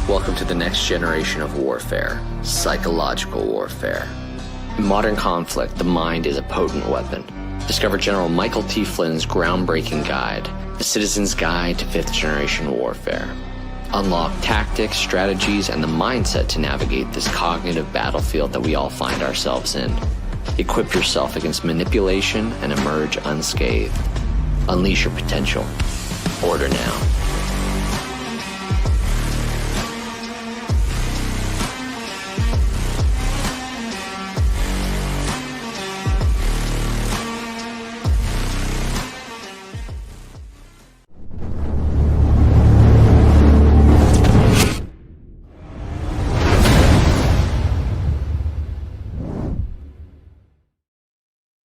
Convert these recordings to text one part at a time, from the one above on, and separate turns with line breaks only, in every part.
Welcome to the next generation of warfare, psychological warfare. In modern conflict, the mind is a potent weapon. Discover General Michael T. Flynn's groundbreaking guide, The Citizen's Guide to Fifth Generation Warfare. Unlock tactics, strategies, and the mindset to navigate this cognitive battlefield that we all find ourselves in. Equip yourself against manipulation and emerge unscathed. Unleash your potential. Order now.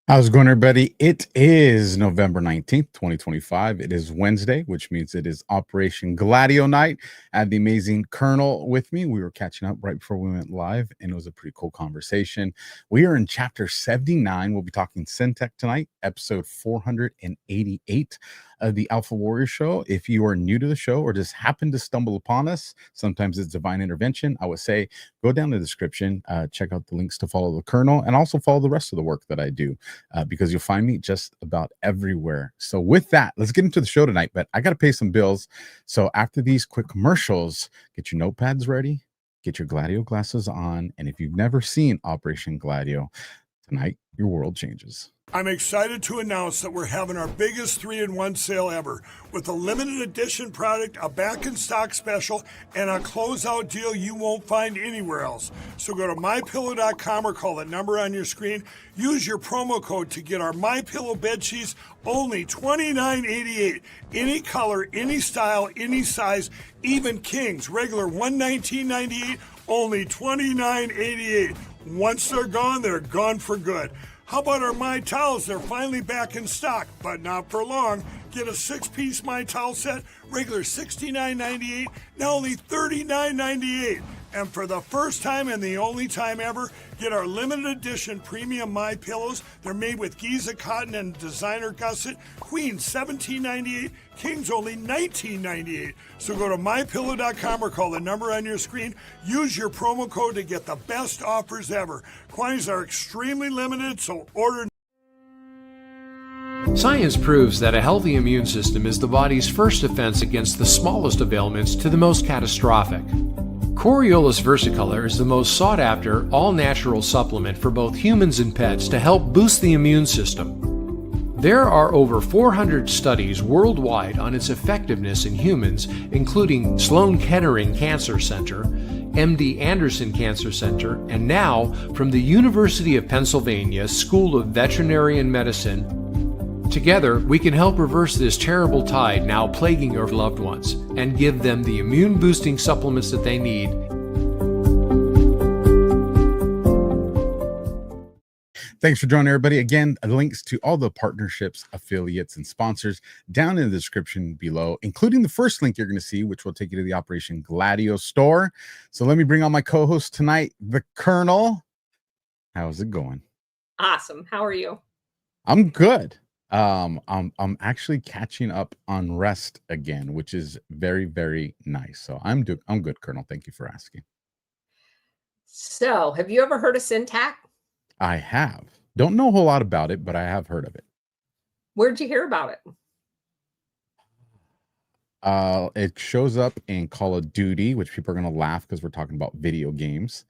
How's it going, everybody? It is November 19th, 2025. It is Wednesday, which means it is Operation Gladio night. I had the amazing Colonel with me. We were catching up right before we went live, and it was a pretty cool conversation. We are in chapter 79. We'll be talking Centac tonight, episode 488 of the AlphaWarrior Show. If you are new to the show or just happen to stumble upon us, sometimes it's divine intervention. I would say go down the description, check out the links to follow the Colonel, and also follow the rest of the work that I do. Because you'll find me just about everywhere. So with that, let's get into the show tonight, but I got to pay some bills. So after these quick commercials, get your notepads ready, get your Gladio glasses on. And if you've never seen Operation Gladio, tonight your world changes.
I'm excited to announce that we're having our biggest 3-in-1 sale ever with a limited edition product, a back in stock special, and a closeout deal you won't find anywhere else. So go to mypillow.com or call the number on your screen. Use your promo code to get our MyPillow bed sheets, only $29.88. Any color, any style, any size, even kings, regular $119.98, only $29.88. Once they're gone for good. How about our My Towels? They're finally back in stock, but not for long. Get a 6-piece My Towel set, regular $69.98, now only $39.98. And for the first time and the only time ever, get our limited edition premium My Pillows. They're made with Giza cotton and designer gusset. Queen $17.98, Kings only $19.98. So go to mypillow.com or call the number on your screen. Use your promo code to get the best offers ever. Quantities are extremely limited, so order.
Science proves that a healthy immune system is the body's first defense against the smallest of ailments to the most catastrophic. Coriolus versicolor is the most sought-after, all-natural supplement for both humans and pets to help boost the immune system. There are over 400 studies worldwide on its effectiveness in humans, including Sloan Kettering Cancer Center, MD Anderson Cancer Center, and now from the University of Pennsylvania School of Veterinary Medicine. Together, we can help reverse this terrible tide now plaguing your loved ones and give them the immune-boosting supplements that they need.
Thanks for joining, everybody. Again, links to all the partnerships, affiliates, and sponsors down in the description below, including the first link you're going to see, which will take you to the Operation Gladio store. So let me bring on my co-host tonight, the Colonel. How's it going?
Awesome. How are you?
I'm good. I'm actually catching up on rest again, which is very, very nice. So I'm good, Colonel. Thank you for asking.
So, have you ever heard of Centac?
I have. Don't know a whole lot about it, but I have heard of it.
Where'd you hear about it?
It shows up in Call of Duty, which people are going to laugh because we're talking about video games.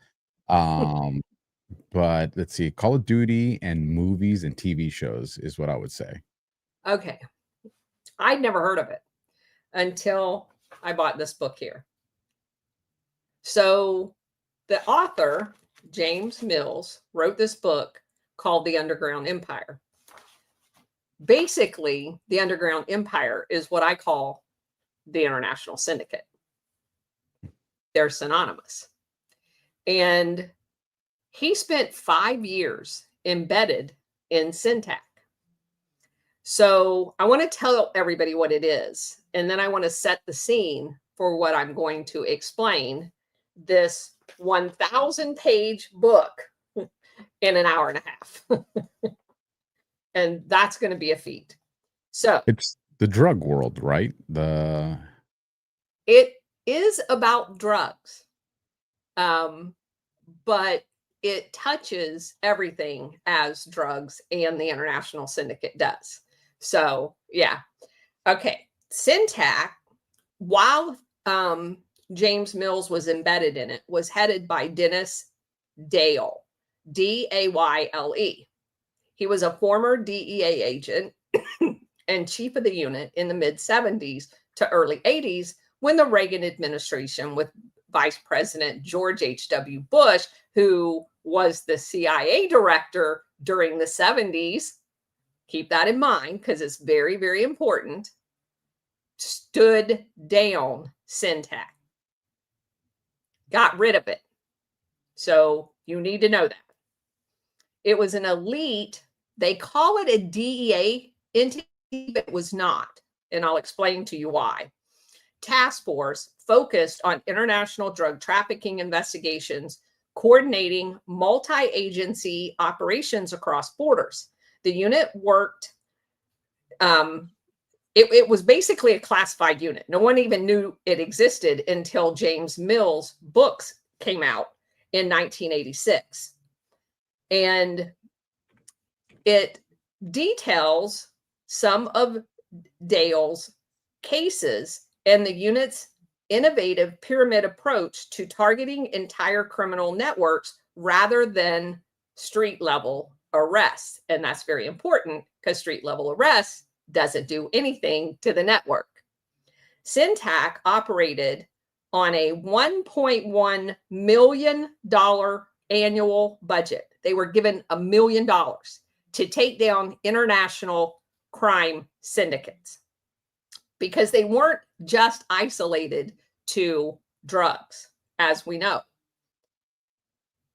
But let's see, Call of Duty and movies and TV shows is what I would say.
Okay. I'd never heard of it until I bought this book here. So the author, James Mills, wrote this book called The Underground Empire. Basically, the Underground Empire is what I call the International Syndicate. They're synonymous. And he spent 5 years embedded in Centac. So I want to tell everybody what it is, and then I want to set the scene for what I'm going to explain this 1,000-page book in an hour and a half. And that's going to be a feat. So
it's the drug world, right?
It is about drugs, but it touches everything as drugs, and the international syndicate does. So, yeah. Okay. Centac, while James Mills was embedded in it, was headed by Dennis Dale, Dayle. He was a former DEA agent and chief of the unit in the mid-70s to early 80s when the Reagan administration, with Vice President George H.W. Bush, who was the CIA director during the 70s, keep that in mind because it's very, very important, stood down Centac, got rid of it. So you need to know that. It was an elite, they call it a DEA entity, but it was not. And I'll explain to you why. Task force focused on international drug trafficking investigations, coordinating multi-agency operations across borders. The unit worked, it was basically a classified unit. No one even knew it existed until James Mills' books came out in 1986. And it details some of Dale's cases and the unit's innovative pyramid approach to targeting entire criminal networks rather than street level arrests. And that's very important because street level arrests doesn't do anything to the network. Centac operated on a $1.1 million annual budget. They were given $1 million to take down international crime syndicates because they weren't just isolated to drugs, as we know.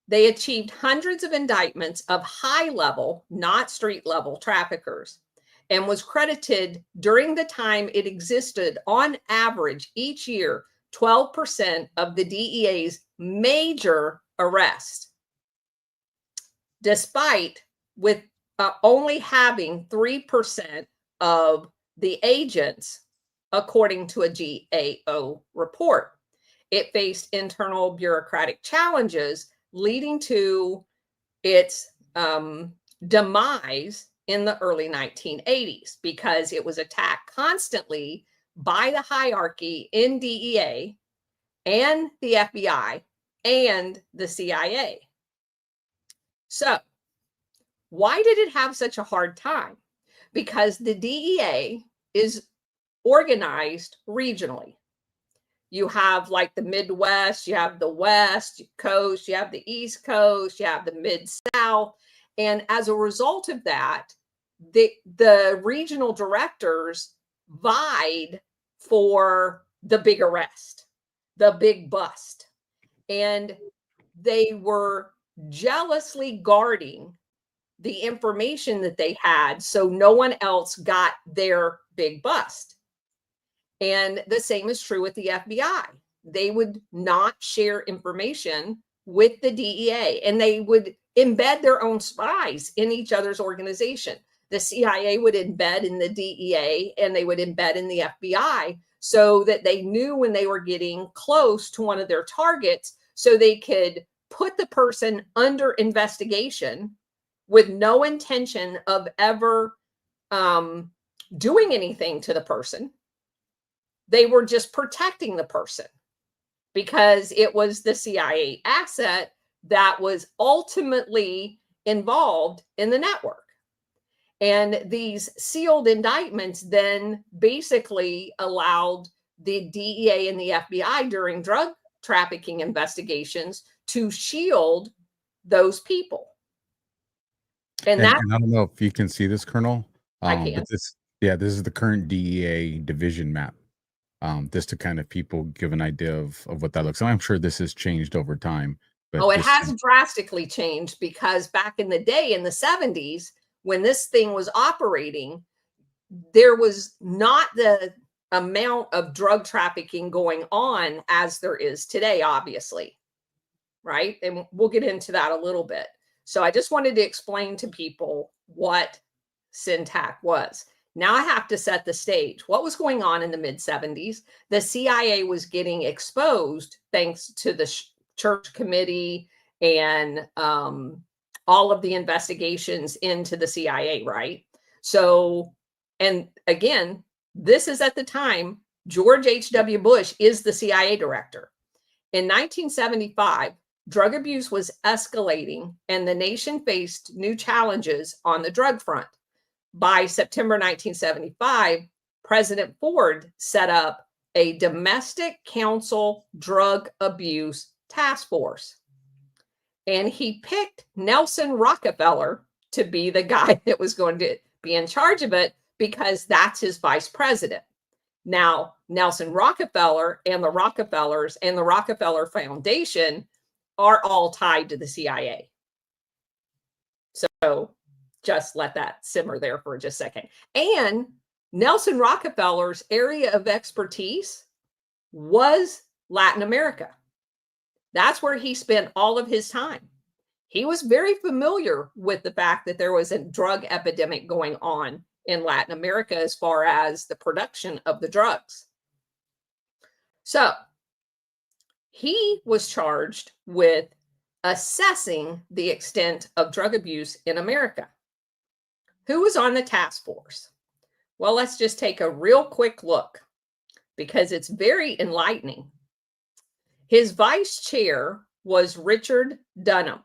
They achieved hundreds of indictments of high-level, not street-level traffickers, and was credited during the time it existed on average each year 12% of the DEA's major arrests, despite with only having 3% of the agents, according to a GAO report. It faced internal bureaucratic challenges, leading to its demise in the early 1980s because it was attacked constantly by the hierarchy in DEA and the FBI and the CIA. So, why did it have such a hard time? Because the DEA is organized regionally. You have like the Midwest, you have the West Coast, you have the East Coast, you have the Mid-South. And as a result of that, the regional directors vied for the big arrest, the big bust. And they were jealously guarding the information that they had so no one else got their big bust. And the same is true with the FBI. They would not share information with the DEA, and they would embed their own spies in each other's organization. The CIA would embed in the DEA, and they would embed in the FBI so that they knew when they were getting close to one of their targets, so they could put the person under investigation with no intention of ever doing anything to the person. They were just protecting the person because it was the CIA asset that was ultimately involved in the network. And these sealed indictments then basically allowed the DEA and the FBI during drug trafficking investigations to shield those people.
And I don't know if you can see this, Colonel.
I can.
But this is the current DEA division map. Just to kind of people give an idea of what that looks like. I'm sure this has changed over time. But
it has drastically changed because back in the day, in the 70s, when this thing was operating, there was not the amount of drug trafficking going on as there is today, obviously. Right? And we'll get into that a little bit. So I just wanted to explain to people what Centac was. Now I have to set the stage. What was going on in the mid-70s? The CIA was getting exposed thanks to the church committee and all of the investigations into the CIA, right? So, and again, this is at the time, George H.W. Bush is the CIA director. In 1975, drug abuse was escalating and the nation faced new challenges on the drug front. By September 1975, President Ford set up a domestic council drug abuse task force. And he picked Nelson Rockefeller to be the guy that was going to be in charge of it because that's his vice president. Now, Nelson Rockefeller and the Rockefellers and the Rockefeller Foundation are all tied to the CIA. So just let that simmer there for just a second. And Nelson Rockefeller's area of expertise was Latin America. That's where he spent all of his time. He was very familiar with the fact that there was a drug epidemic going on in Latin America as far as the production of the drugs. So he was charged with assessing the extent of drug abuse in America. Who was on the task force? Well, let's just take a real quick look because it's very enlightening. His vice chair was Richard Dunham.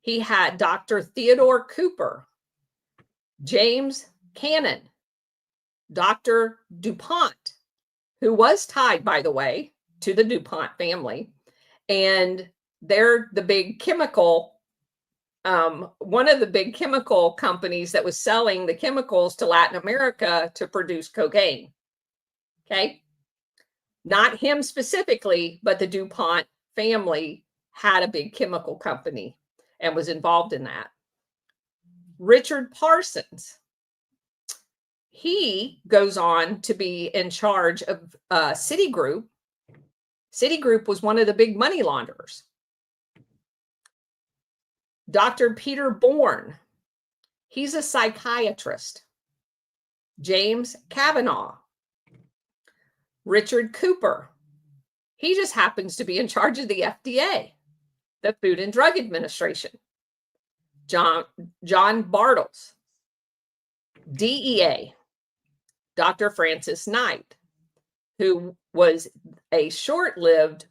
He had Dr. Theodore Cooper, James Cannon, Dr. DuPont, who was tied, by the way, to the DuPont family. And they're the big chemical, one of the big chemical companies that was selling the chemicals to Latin America to produce cocaine. Okay. Not him specifically, but the DuPont family had a big chemical company and was involved in that. Richard Parsons, he goes on to be in charge of Citigroup. Citigroup was one of the big money launderers. Dr. Peter Bourne, he's a psychiatrist. James Kavanaugh. Richard Cooper, he just happens to be in charge of the FDA, the Food and Drug Administration. John Bartles, DEA, Dr. Francis Knight, who was a short-lived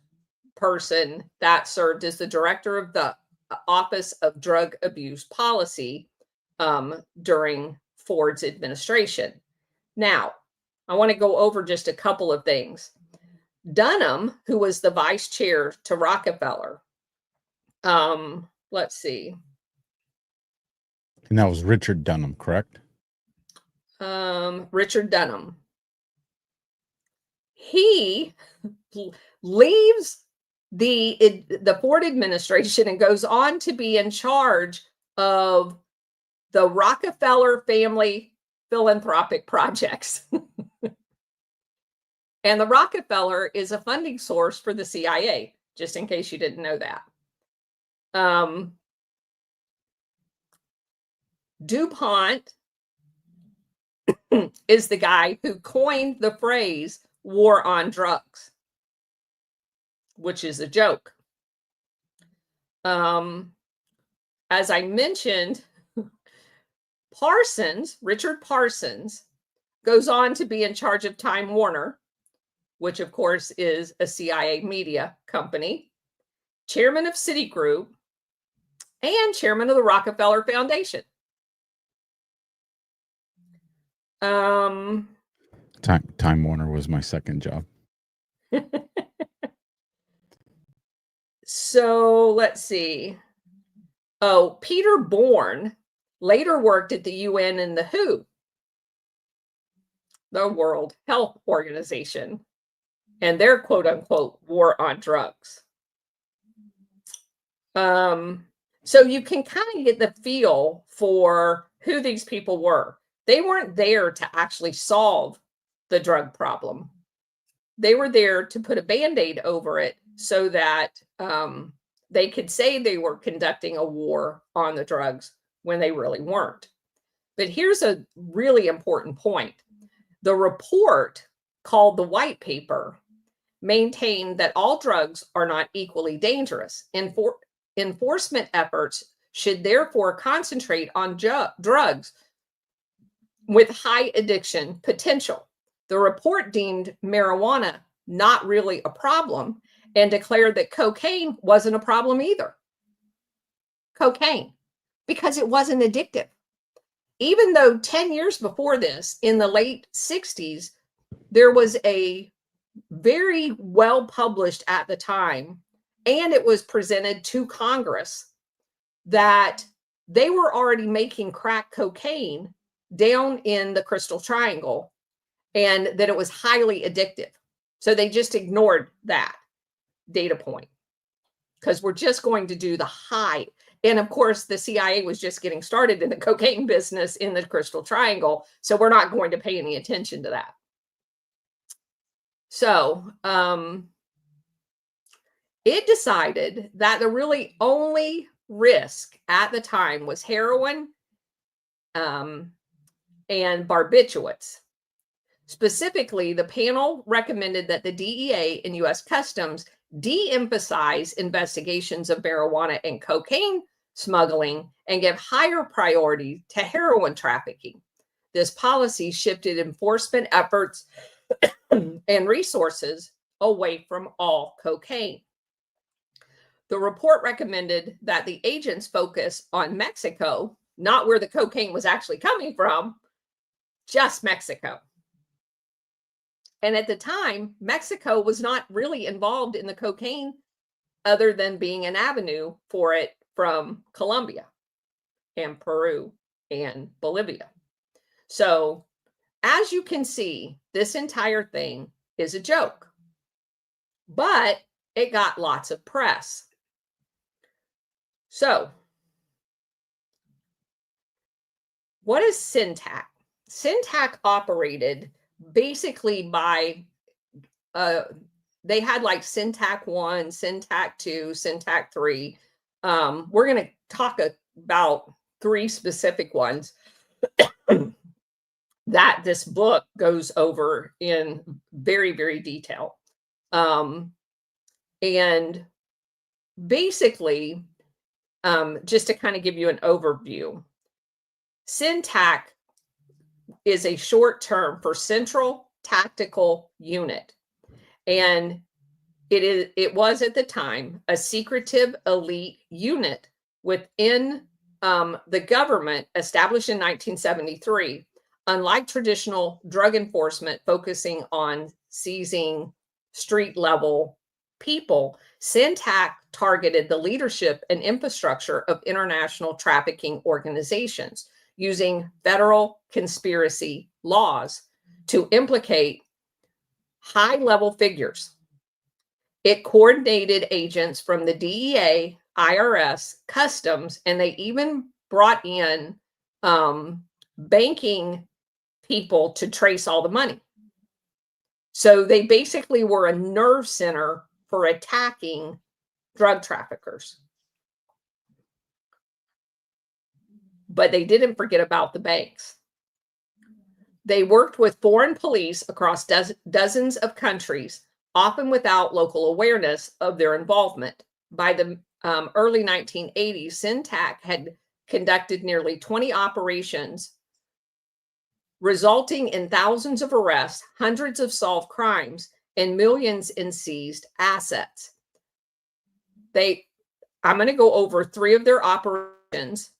person that served as the director of the Office of Drug Abuse Policy during Ford's administration. Now, I want to go over just a couple of things. Dunham, who was the vice chair to Rockefeller, let's see.
And that was Richard Dunham, correct?
Richard Dunham. He leaves the Ford administration and goes on to be in charge of the Rockefeller family philanthropic projects. And the Rockefeller is a funding source for the CIA, just in case you didn't know that. DuPont is the guy who coined the phrase war on drugs, which is a joke. As I mentioned, Richard Parsons, goes on to be in charge of Time Warner, which of course is a CIA media company, chairman of Citigroup, and chairman of the Rockefeller Foundation.
Time Warner was my second job.
So let's see. Oh, Peter Bourne later worked at the UN and the WHO, the World Health Organization, and their quote unquote war on drugs. So you can kind of get the feel for who these people were. They weren't there to actually solve the drug problem. They were there to put a Band-Aid over it so that they could say they were conducting a war on the drugs when they really weren't. But here's a really important point. The report, called the White Paper, maintained that all drugs are not equally dangerous. Enforcement efforts should therefore concentrate on drugs with high addiction potential. The report deemed marijuana not really a problem and declared that cocaine wasn't a problem either. Cocaine, because it wasn't addictive. Even though 10 years before this, in the late 60s, there was a very well published at the time, and it was presented to Congress, that they were already making crack cocaine down in the Crystal Triangle and that it was highly addictive. So they just ignored that data point because we're just going to do the high. And of course, the CIA was just getting started in the cocaine business in the Crystal Triangle. So we're not going to pay any attention to that. So it decided that the really only risk at the time was heroin and barbiturates. Specifically, the panel recommended that the DEA and U.S. Customs de-emphasize investigations of marijuana and cocaine smuggling and give higher priority to heroin trafficking. This policy shifted enforcement efforts and resources away from all cocaine. The report recommended that the agents focus on Mexico, not where the cocaine was actually coming from, just Mexico. And at the time, Mexico was not really involved in the cocaine other than being an avenue for it from Colombia and Peru and Bolivia. So as you can see, this entire thing is a joke, but it got lots of press. So what is Centac? Centac operated basically by, they had like Centac 1, Centac 2, Centac 3. We're going to talk about 3 specific ones that this book goes over in very, very detail. And basically, just to kind of give you an overview, Centac is a short term for Central Tactical Unit. And it was at the time a secretive elite unit within the government established in 1973. Unlike traditional drug enforcement focusing on seizing street level people, Centac targeted the leadership and infrastructure of international trafficking organizations using federal conspiracy laws to implicate high-level figures. It coordinated agents from the DEA, IRS, Customs, and they even brought in banking people to trace all the money. So they basically were a nerve center for attacking drug traffickers. But they didn't forget about the banks. They worked with foreign police across dozens of countries, often without local awareness of their involvement. By the early 1980s, Centac had conducted nearly 20 operations, resulting in thousands of arrests, hundreds of solved crimes, and millions in seized assets. I'm going to go over 3 of their operations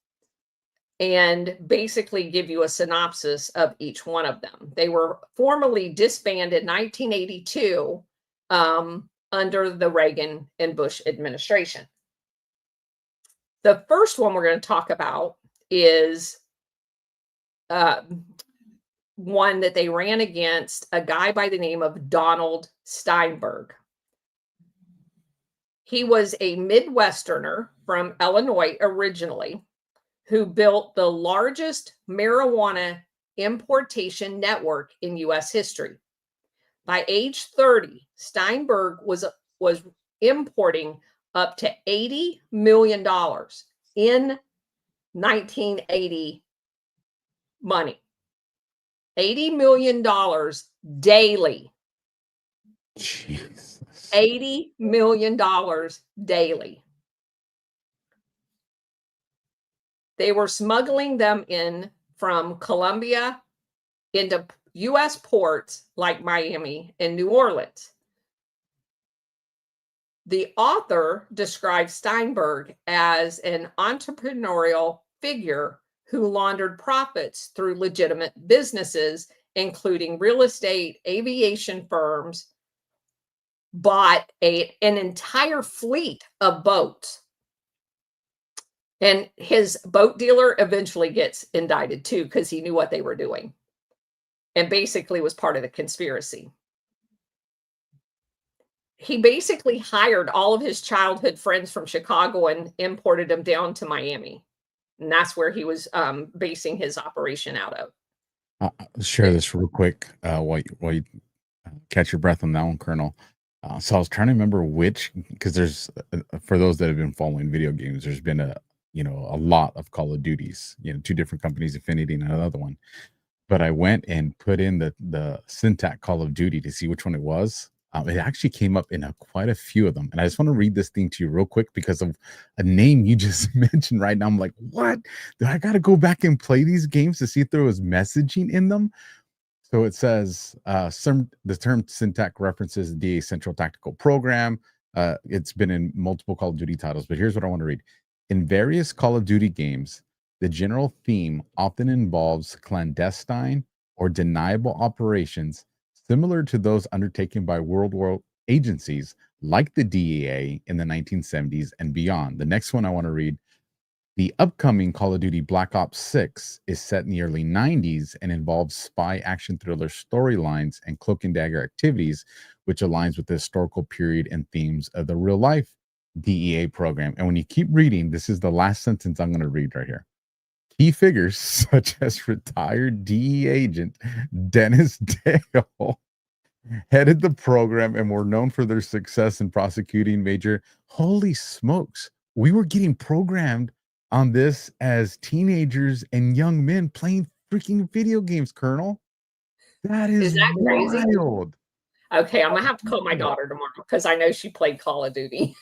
and basically give you a synopsis of each one of them. They were formally disbanded in 1982 under the Reagan and Bush administration. The first one we're going to talk about is one that they ran against a guy by the name of Donald Steinberg. He was a Midwesterner from Illinois originally, who built the largest marijuana importation network in U.S. history. By age 30, Steinberg was importing up to $80 million in 1980 money. $80 million daily.
Jesus.
$80 million daily. They were smuggling them in from Colombia into U.S. ports like Miami and New Orleans. The author describes Steinberg as an entrepreneurial figure who laundered profits through legitimate businesses, including real estate, aviation firms, bought an entire fleet of boats. And his boat dealer eventually gets indicted too, because he knew what they were doing and basically was part of the conspiracy. He basically hired all of his childhood friends from Chicago and imported them down to Miami. And that's where he was basing his operation out of.
I'll share this real quick while you catch your breath on that one, Colonel. So I was trying to remember which, because there's, for those that have been following video games, there's been a lot of Call of Duties, 2 different companies, Infinity and another one. But I went and put in the Centac Call of Duty to see which one it was. It actually came up in quite a few of them. And I just want to read this thing to you real quick because of a name you just mentioned right now. I'm like, what? Do I got to go back and play these games to see if there was messaging in them? So it says the term Centac references the DA Central Tactical Program. It's been in multiple Call of Duty titles, but here's what I want to read. In various Call of Duty games, the general theme often involves clandestine or deniable operations similar to those undertaken by World War agencies like the DEA in the 1970s and beyond. The next one I want to read. The upcoming Call of Duty Black Ops 6 is set in the early 90s and involves spy action thriller storylines and cloak and dagger activities, which aligns with the historical period and themes of the real life DEA program. And when you keep reading, this is the last sentence I'm going to read right here. Key figures such as retired DEA agent Dennis Dale headed the program and were known for their success in prosecuting major. Holy smokes. We were getting programmed on this as teenagers and young men playing freaking video games, Colonel. That is
that
wild.
Crazy? Okay, I'm going to have to call my daughter tomorrow because I know she played Call of Duty.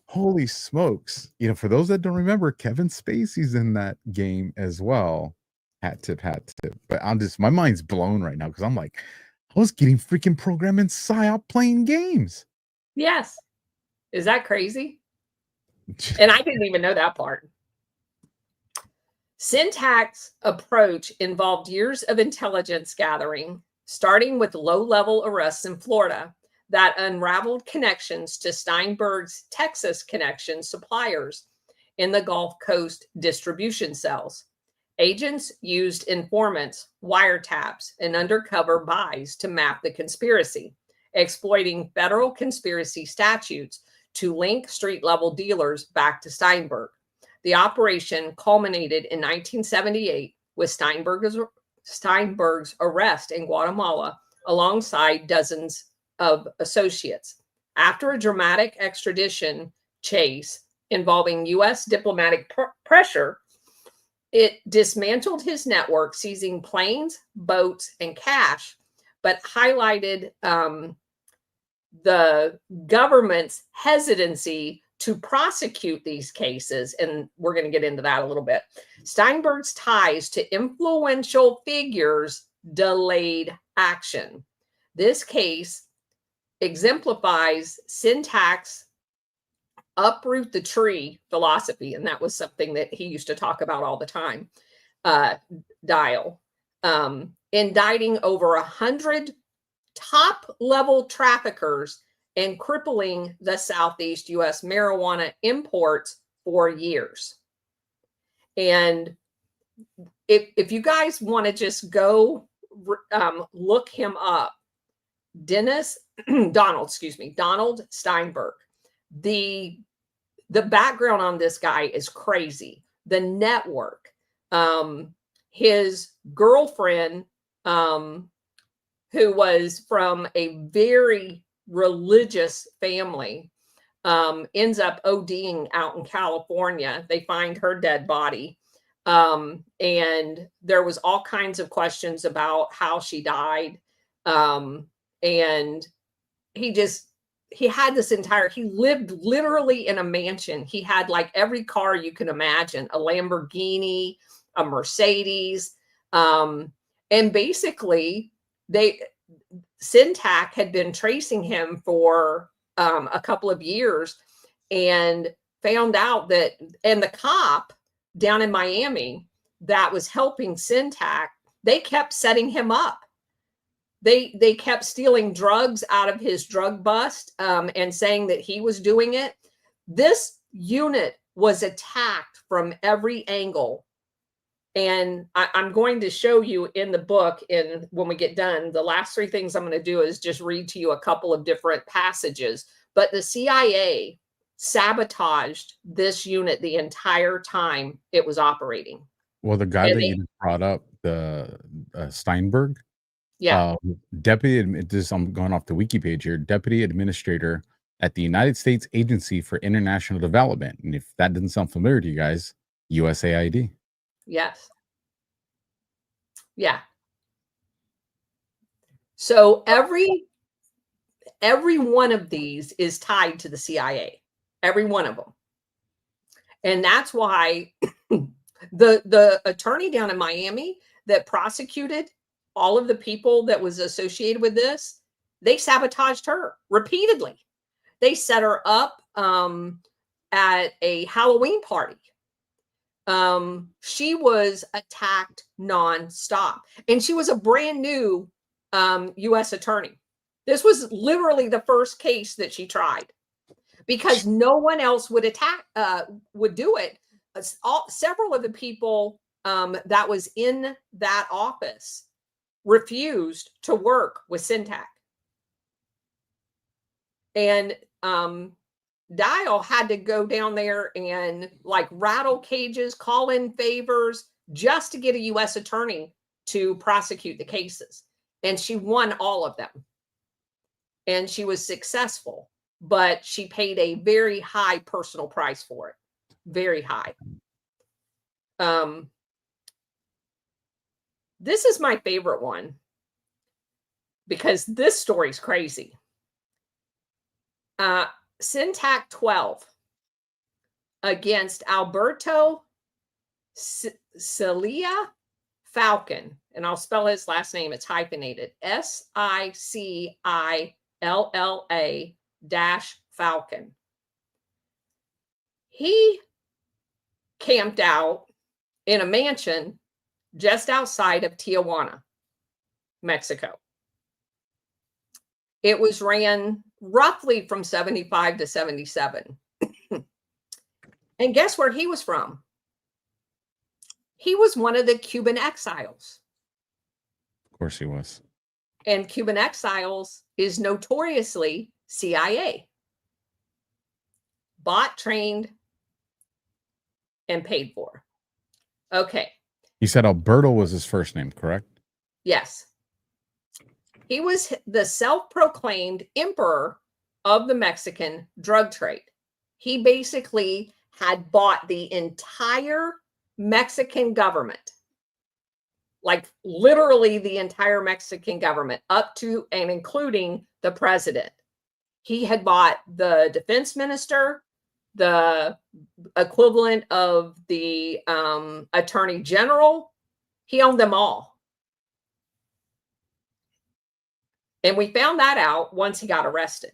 Holy smokes. For those that don't remember, Kevin Spacey's in that game as well. Hat tip. But my mind's blown right now because I'm like, I was getting freaking programmed in PSYOP playing games.
Yes. Is that crazy? And I didn't even know that part. Centac's approach involved years of intelligence gathering, starting with low-level arrests in Florida that unraveled connections to Steinberg's Texas connection suppliers in the Gulf Coast distribution cells. Agents used informants, wiretaps, and undercover buys to map the conspiracy, exploiting federal conspiracy statutes to link street-level dealers back to Steinberg. The operation culminated in 1978 with Steinberg's arrest in Guatemala alongside dozens of associates. After a dramatic extradition chase involving U.S. diplomatic pressure, it dismantled his network, seizing planes, boats, and cash, but highlighted the government's hesitancy to prosecute these cases. And we're going to get into that a little bit. Steinberg's ties to influential figures delayed action. This case exemplifies Centac's uproot the tree philosophy, and that was something that he used to talk about all the time. Dial, indicting over 100 top-level traffickers and crippling the Southeast U.S. marijuana imports for years. And if you guys want to just go look him up, Donald Steinberg. The background on this guy is crazy. The network, his girlfriend, who was from a very religious family, ends up ODing out in California. They find her dead body. And there was all kinds of questions about how she died. And he had this he lived literally in a mansion. He had like every car you can imagine, a Lamborghini, a Mercedes. And basically Centac had been tracing him for a couple of years and found out that, and the cop down in Miami that was helping Centac, they kept setting him up. They kept stealing drugs out of his drug bust and saying that he was doing it. This unit was attacked from every angle. And I'm going to show you in the book, and when we get done, the last three things I'm going to do is just read to you a couple of different passages. But the CIA sabotaged this unit the entire time it was operating.
Well, the guy that you just brought up, the Steinberg,
yeah,
I'm going off the wiki page here, deputy administrator at the United States Agency for International Development. And if that doesn't sound familiar to you guys, USAID.
Yes. Yeah. So every one of these is tied to the CIA. Every one of them. And that's why the attorney down in Miami that prosecuted all of the people that was associated with this, they sabotaged her repeatedly. They set her up at a Halloween party. She was attacked nonstop, and she was a brand new U.S. attorney. This was literally the first case that she tried because no one else would do it. Several of the people that was in that office refused to work with Centac. And Dial had to go down there and like rattle cages, call in favors just to get a U.S. attorney to prosecute the cases. And she won all of them. And she was successful, but she paid a very high personal price for it. Very high. This is my favorite one because this story's crazy. Centac 12 against Alberto Cilia Falcon. And I'll spell his last name. It's hyphenated. SICILLA-Falcon. He camped out in a mansion just outside of Tijuana, Mexico. It was ran roughly from 75 to 77. And guess where he was from? He was one of the Cuban exiles.
Of course he was.
And Cuban exiles is notoriously CIA. Bought, trained, and paid for. Okay.
You said Alberto was his first name, correct?
Yes. He was the self-proclaimed emperor of the Mexican drug trade. He basically had bought the entire Mexican government, like literally the entire Mexican government, up to and including the president. He had bought the defense minister, the equivalent of the attorney general. He owned them all. And we found that out once he got arrested.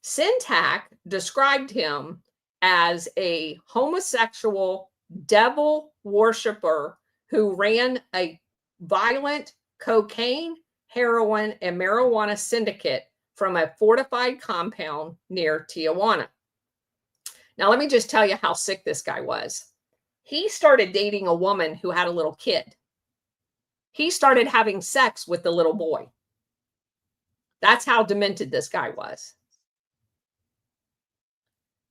Centac described him as a homosexual devil worshiper who ran a violent cocaine, heroin, and marijuana syndicate from a fortified compound near Tijuana. Now, let me just tell you how sick this guy was. He started dating a woman who had a little kid. He started having sex with the little boy. That's how demented this guy was.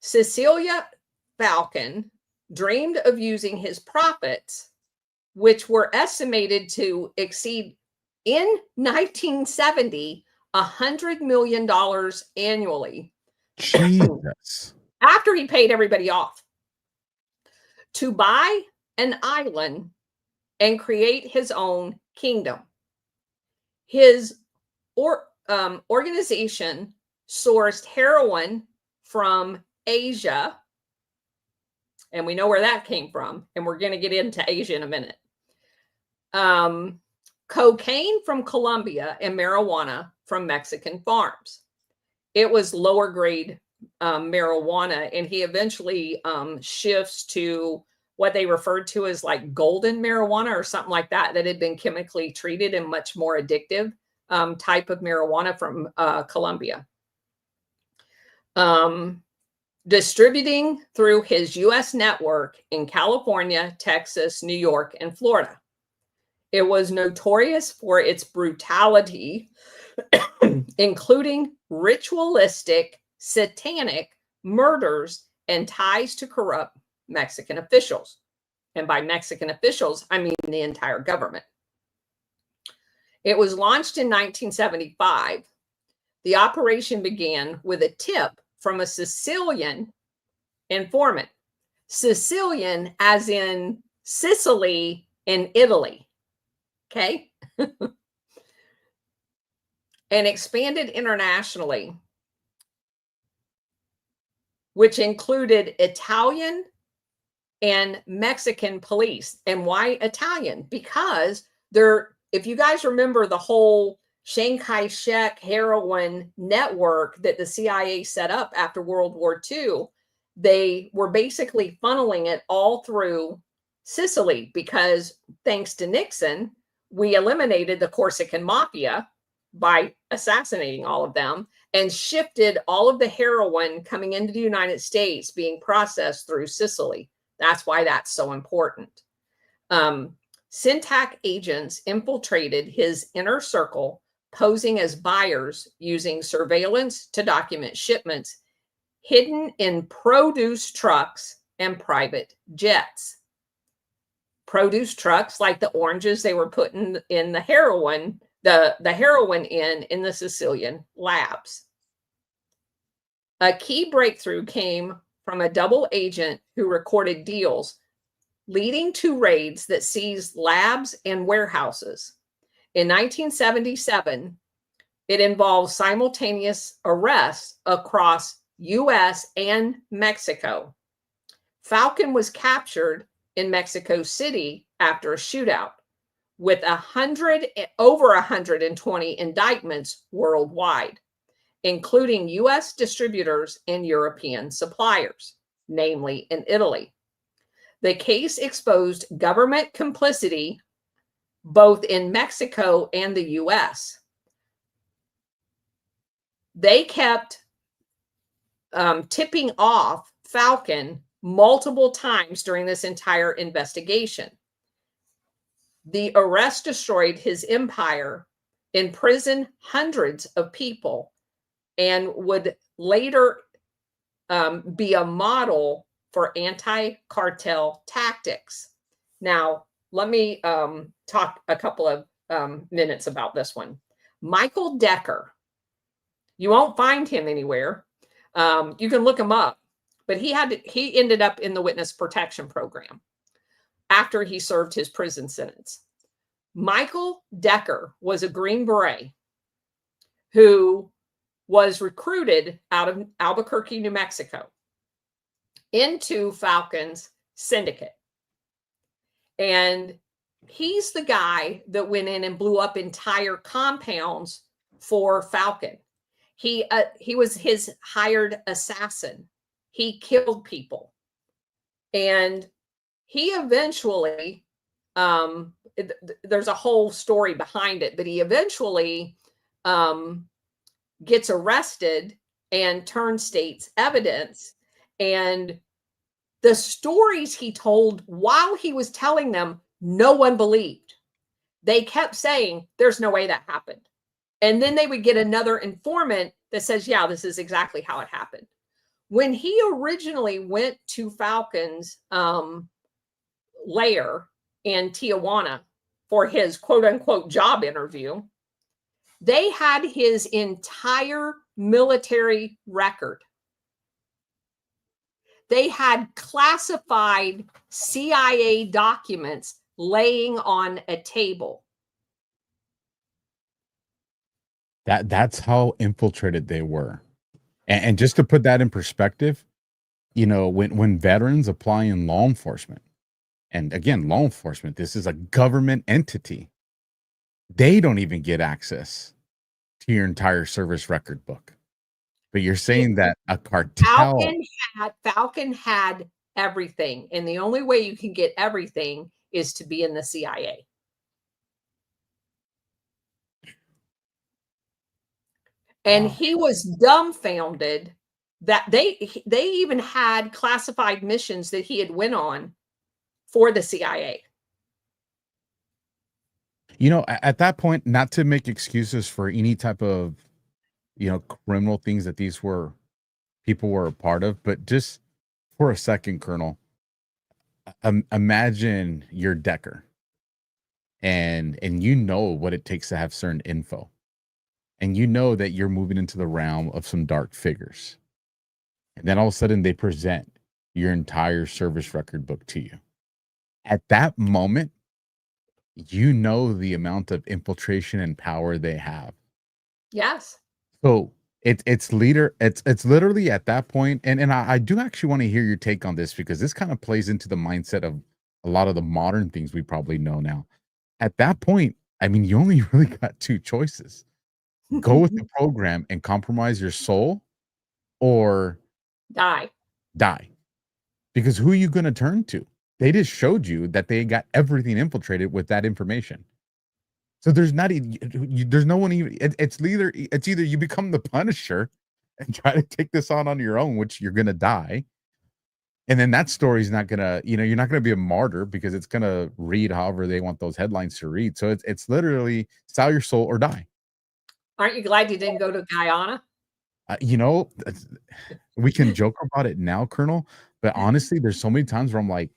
Cecilia Falcon dreamed of using his profits, which were estimated to exceed in 1970 $100 million annually.
Jesus.
after he paid everybody off, to buy an island and create his own kingdom. His organization sourced heroin from Asia, and we know where that came from, and we're going to get into Asia in a minute. Cocaine from Colombia and marijuana from Mexican farms. It was lower grade marijuana, and he eventually shifts to what they referred to as like golden marijuana or something like that had been chemically treated and much more addictive type of marijuana from Colombia. Distributing through his U.S. network in California, Texas, New York, and Florida. It was notorious for its brutality, including ritualistic, satanic murders and ties to corrupt Mexican officials. And by Mexican officials, I mean the entire government. It was launched in 1975. The operation began with a tip from a Sicilian informant. Sicilian as in Sicily in Italy. Okay? And expanded internationally, which included Italian and Mexican police. And why Italian? Because if you guys remember the whole Shanghai Shek heroin network that the CIA set up after World War II, they were basically funneling it all through Sicily because thanks to Nixon, we eliminated the Corsican mafia by assassinating all of them and shifted all of the heroin coming into the United States being processed through Sicily. That's why that's so important. Centac agents infiltrated his inner circle, posing as buyers using surveillance to document shipments hidden in produce trucks and private jets. Produce trucks like the oranges they were putting in the heroin, the heroin in the Sicilian labs. A key breakthrough came from a double agent who recorded deals leading to raids that seized labs and warehouses. In 1977, it involved simultaneous arrests across U.S. and Mexico. Falcon was captured in Mexico City after a shootout with over 120 indictments worldwide, including U.S. distributors and European suppliers, namely in Italy. The case exposed government complicity both in Mexico and the U.S. They kept tipping off Falcon multiple times during this entire investigation. The arrest destroyed his empire, imprisoned hundreds of people, and would later be a model for anti-cartel tactics. Now, let me talk a couple of minutes about this one. Michael Decker. You won't find him anywhere. You can look him up, but he ended up in the witness protection program after he served his prison sentence. Michael Decker was a Green Beret who was recruited out of Albuquerque, New Mexico, into Falcon's syndicate. And he's the guy that went in and blew up entire compounds for Falcon. He was his hired assassin. He killed people. And he eventually, there's a whole story behind it, but he eventually gets arrested and turned state's evidence. And the stories he told while he was telling them, no one believed. They kept saying, there's no way that happened. And then they would get another informant that says, yeah, this is exactly how it happened. When he originally went to Falcon's lair in Tijuana for his quote unquote job interview, they had his entire military record. They had classified CIA documents laying on a table.
That's how infiltrated they were. And just to put that in perspective, you know, when veterans apply in law enforcement, and again, law enforcement, this is a government entity. They don't even get access to your entire service record book. But you're saying that a cartel.
Falcon had everything, and the only way you can get everything is to be in the CIA. And he was dumbfounded that they even had classified missions that he had went on for the CIA.
You know, at that point, not to make excuses for any type of, you know, criminal things that these people were a part of, but just for a second, Colonel, imagine you're Decker, and you know what it takes to have certain info, and you know that you're moving into the realm of some dark figures, and then all of a sudden they present your entire service record book to you. At that moment, you know the amount of infiltration and power they have.
Yes.
So it's literally at that point, and I do actually want to hear your take on this, because this kind of plays into the mindset of a lot of the modern things we probably know now. At that point, I mean, you only really got two choices: go with the program and compromise your soul, or
die.
Because who are you going to turn to? They just showed you that they got everything infiltrated with that information. So there's no one even. It's either you become the Punisher and try to take this on your own, which you're gonna die, and then that story's not gonna, you know, you're not gonna be a martyr, because it's gonna read however they want those headlines to read. So it's literally sell your soul or die.
Aren't you glad you didn't go to Guyana?
You know, we can joke about it now, Colonel, but honestly, there's so many times where I'm like,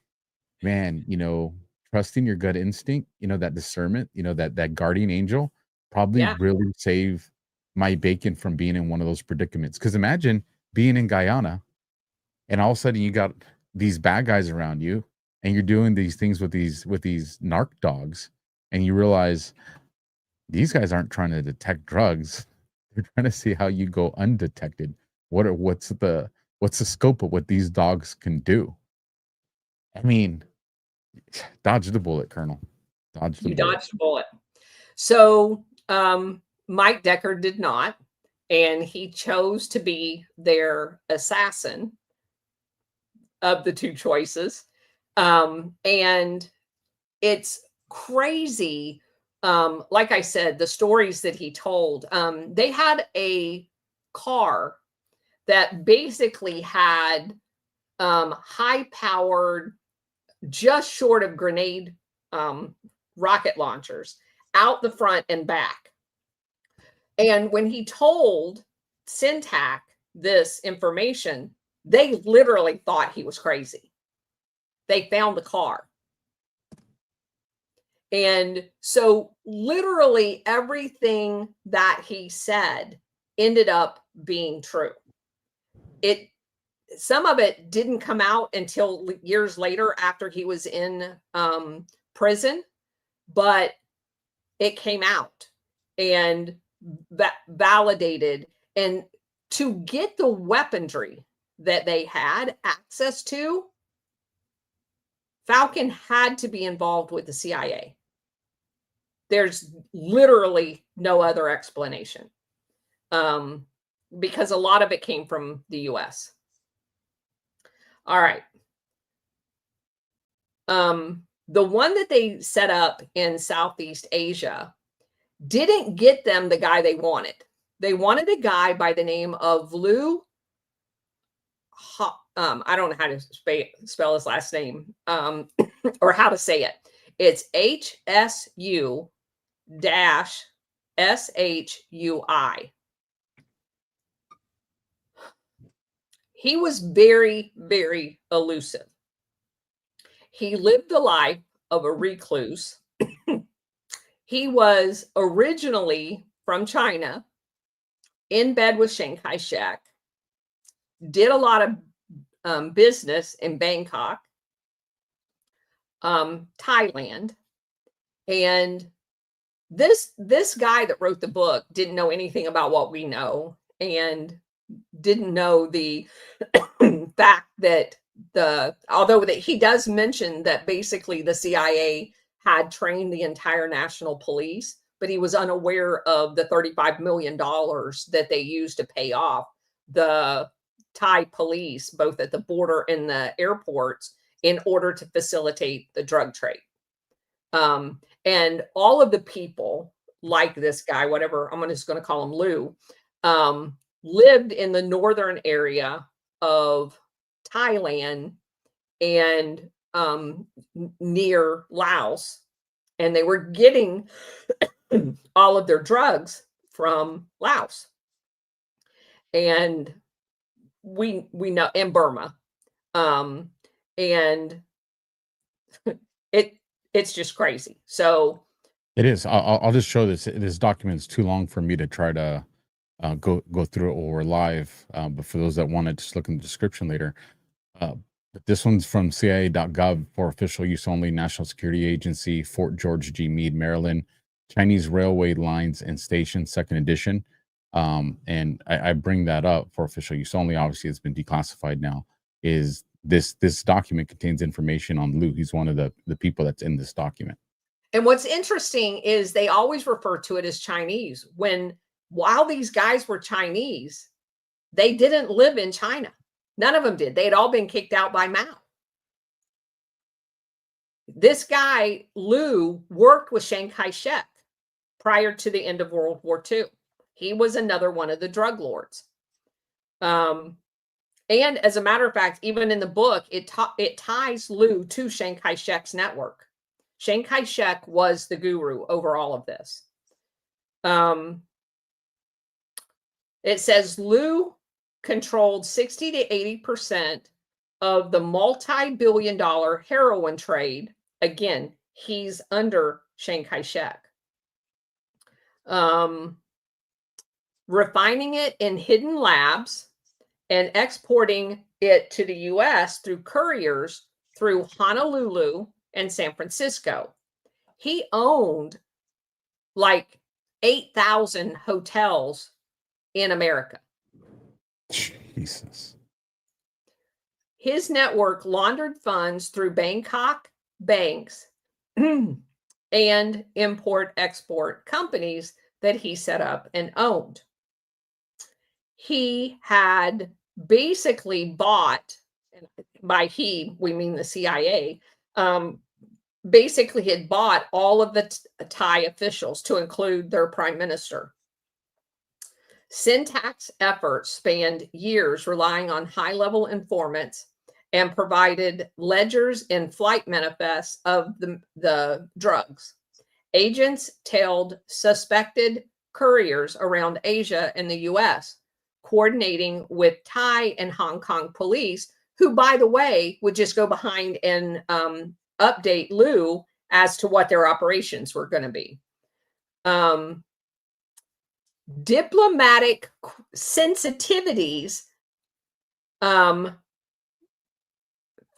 man, you know, trusting your gut instinct, you know, that discernment, you know, that guardian angel probably really saved my bacon from being in one of those predicaments. Because imagine being in Guyana, and all of a sudden you got these bad guys around you, and you're doing these things with these narc dogs, and you realize these guys aren't trying to detect drugs; they're trying to see how you go undetected. What's the scope of what these dogs can do? I mean, dodge the bullet, Colonel. Dodge the
bullet. So Mike Decker did not, and he chose to be their assassin of the two choices. And it's crazy. Like I said, the stories that he told, they had a car that basically had high-powered, just short of grenade rocket launchers out the front and back. And when he told Centac this information, they literally thought he was crazy. They found the car. And so literally everything that he said ended up being true. Some of it didn't come out until years later after he was in prison, but it came out and validated. And to get the weaponry that they had access to, Falcon had to be involved with the CIA. There's literally no other explanation, because a lot of it came from the US. All right. The one that they set up in Southeast Asia didn't get them the guy they wanted. They wanted a guy by the name of Lou. I don't know how to spell his last name, or how to say it. It's HSU-SHUI. He was very, very elusive. He lived the life of a recluse. He was originally from China, in bed with Chiang Kai-shek, did a lot of business in Bangkok, Thailand. And this guy that wrote the book didn't know anything about what we know, and didn't know the fact that although that he does mention that basically the CIA had trained the entire national police, but he was unaware of the $35 million that they used to pay off the Thai police, both at the border and the airports, in order to facilitate the drug trade. And all of the people like this guy, whatever, I'm just going to call him Lou, lived in the northern area of Thailand and near Laos, and they were getting all of their drugs from Laos, and we know, in Burma, and it's just crazy. So
It is. I'll just show this. This document is too long for me to try to go through it while we're live. But for those that want to just look in the description later, but this one's from CIA.gov for official use only, National Security Agency, Fort George G. Meade, Maryland, Chinese Railway Lines and Stations, second edition. And I bring that up for official use only. Obviously, it's been declassified now. Is this document contains information on Lou? He's one of the people that's in this document.
And what's interesting is they always refer to it as Chinese, while these guys were Chinese, they didn't live in China. None of them did. They had all been kicked out by Mao. This guy, Lou, worked with Chiang Kai-shek prior to the end of World War II. He was another one of the drug lords. And as a matter of fact, even in the book, it ties Lou to Chiang Kai-shek's network. Chiang Kai-shek was the guru over all of this. It says Lou controlled 60 to 80% of the multi-billion-dollar heroin trade. Again, he's under Chiang Kai-shek. Refining it in hidden labs and exporting it to the U.S. through couriers through Honolulu and San Francisco. He owned like 8,000 hotels in America.
Jesus.
His network laundered funds through Bangkok banks and import-export companies that he set up and owned. He had basically bought, and by he, we mean the CIA, basically had bought all of the Thai officials, to include their prime minister. Centac's efforts spanned years, relying on high-level informants, and provided ledgers and flight manifests of the drugs. Agents tailed suspected couriers around Asia and the U.S., coordinating with Thai and Hong Kong police, who, by the way, would just go behind and update Lou as to what their operations were going to be. Diplomatic sensitivities,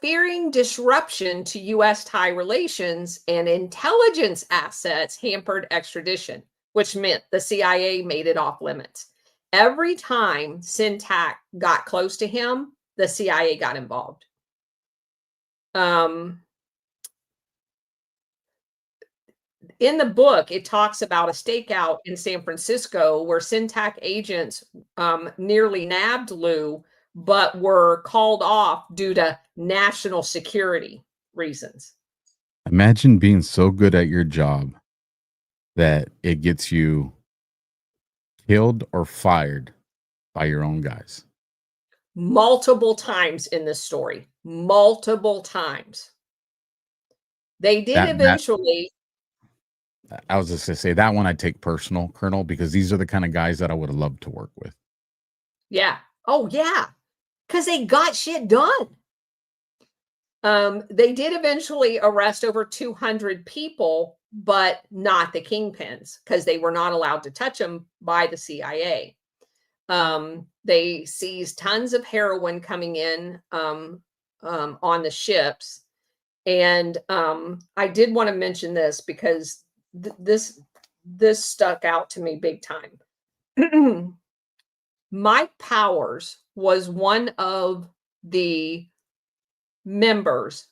fearing disruption to U.S.-Thai relations, and intelligence assets hampered extradition, which meant the CIA made it off limits. Every time Centac got close to him, the CIA got involved. In the book, it talks about a stakeout in San Francisco where Centac agents nearly nabbed Lou, but were called off due to national security reasons.
Imagine being so good at your job that it gets you killed or fired by your own guys.
Multiple times in this story. Multiple times. They did eventually.
I was just going to say that one I take personal, Colonel, because these are the kind of guys that I would have loved to work with.
Yeah. Oh, yeah. Because they got shit done. They did eventually arrest over 200 people, but not the kingpins, because they were not allowed to touch them by the CIA. They they seized tons of heroin coming in on the ships. And I did want to mention this because this stuck out to me big time. Mike Powers was one of the members,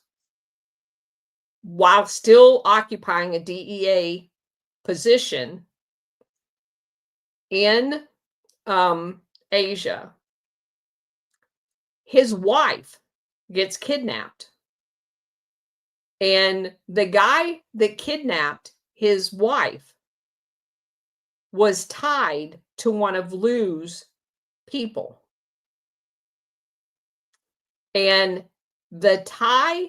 while still occupying a DEA position in Asia. His wife gets kidnapped. And the guy that kidnapped his wife was tied to one of Lou's people. And the Thai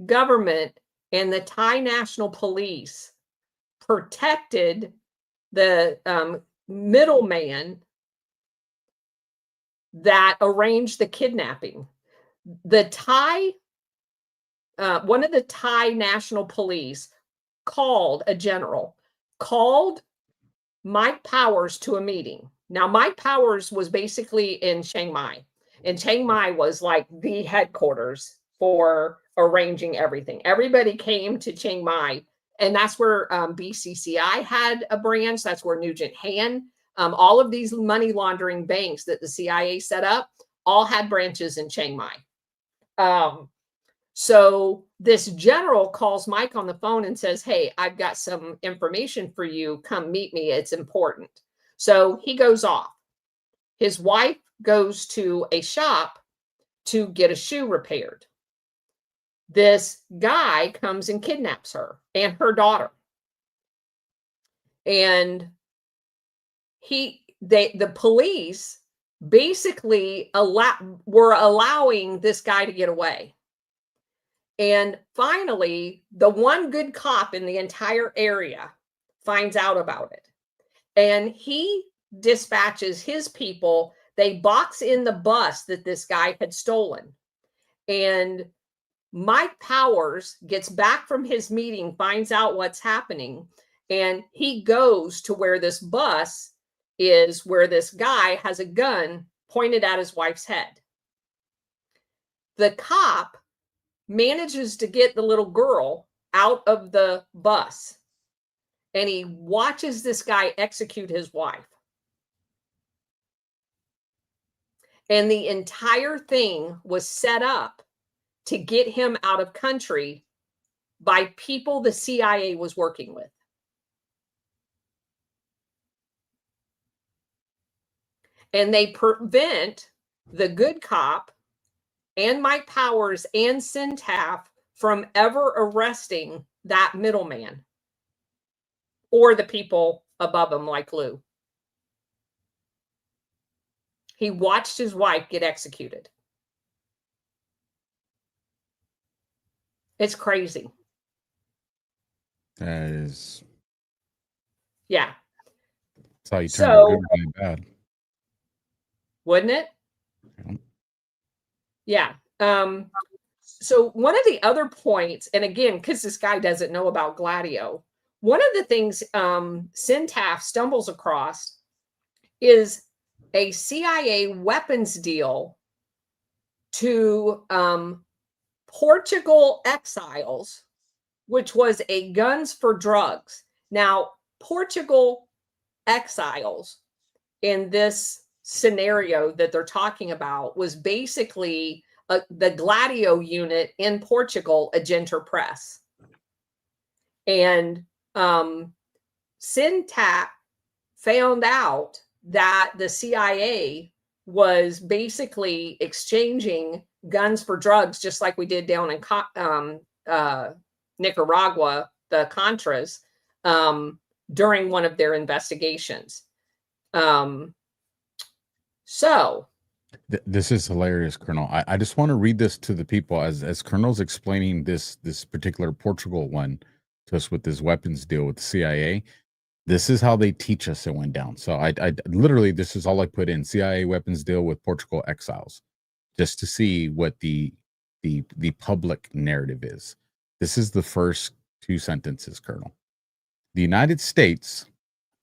government and the Thai National Police protected the middleman that arranged the kidnapping. The Thai, one of the Thai National Police called a general, called Mike Powers to a meeting. Now, Mike Powers was basically in Chiang Mai, and Chiang Mai was like the headquarters for arranging everything. Everybody came to Chiang Mai, and that's where BCCI had a branch. That's where Nugent Han, all of these money laundering banks that the CIA set up, all had branches in Chiang Mai. So this general calls Mike on the phone and says, hey, I've got some information for you. Come meet me. It's important. So he goes off. His wife goes to a shop to get a shoe repaired. This guy comes and kidnaps her and her daughter. And the police basically were allowing this guy to get away. And finally, the one good cop in the entire area finds out about it. And he dispatches his people. They box in the bus that this guy had stolen. And Mike Powers gets back from his meeting, finds out what's happening, and he goes to where this bus is, where this guy has a gun pointed at his wife's head. The cop manages to get the little girl out of the bus, and he watches this guy execute his wife. And the entire thing was set up to get him out of country by people the CIA was working with. And they prevent the good cop and Mike Powers and Centac from ever arresting that middleman or the people above him like Lou. He watched his wife get executed. It's crazy.
That is.
Yeah.
That's how you turn it good and bad.
Wouldn't it? Yeah. So one of the other points, and again, because this guy doesn't know about Gladio, one of the things Centac stumbles across is a CIA weapons deal to Portugal exiles, which was a guns for drugs. Now, Portugal exiles in this scenario that they're talking about was basically the Gladio unit in Portugal, a Genter press. And Centac found out that the CIA was basically exchanging guns for drugs, just like we did down in Nicaragua, the Contras, during one of their investigations.
This is hilarious, Colonel. I just want to read this to the people as Colonel's explaining this particular Portugal one to us with this weapons deal with the CIA. This is how they teach us it went down. So I literally, this is all I put in: CIA weapons deal with Portugal exiles, just to see what the public narrative is. This is the first two sentences, Colonel. The United States,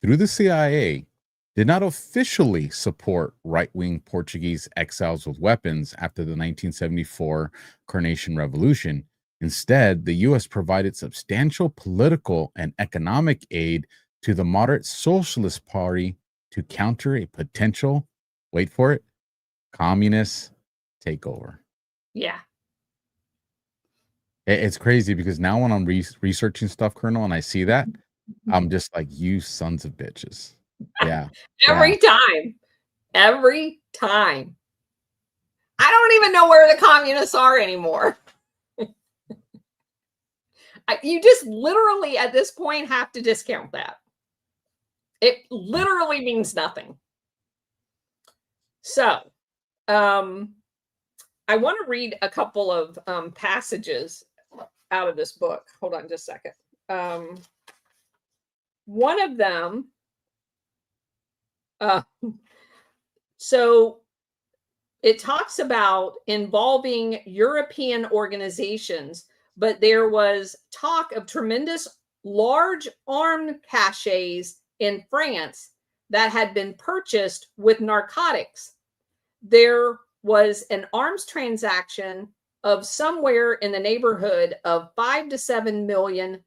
through the CIA, did not officially support right-wing Portuguese exiles with weapons after the 1974 Carnation Revolution. Instead, the U.S. provided substantial political and economic aid to the moderate Socialist Party to counter a potential, wait for it, communist takeover.
Yeah.
It's crazy because now when I'm researching stuff, Colonel, and I see that, I'm just like, you sons of bitches. Yeah.
Every time. Every time. I don't even know where the communists are anymore. You just literally at this point have to discount that. It literally means nothing. So, I want to read a couple of passages out of this book. Hold on just a second. One of them, so it talks about involving European organizations, but there was talk of tremendous large armed caches in France that had been purchased with narcotics. There was an arms transaction of somewhere in the neighborhood of $5 to $7 million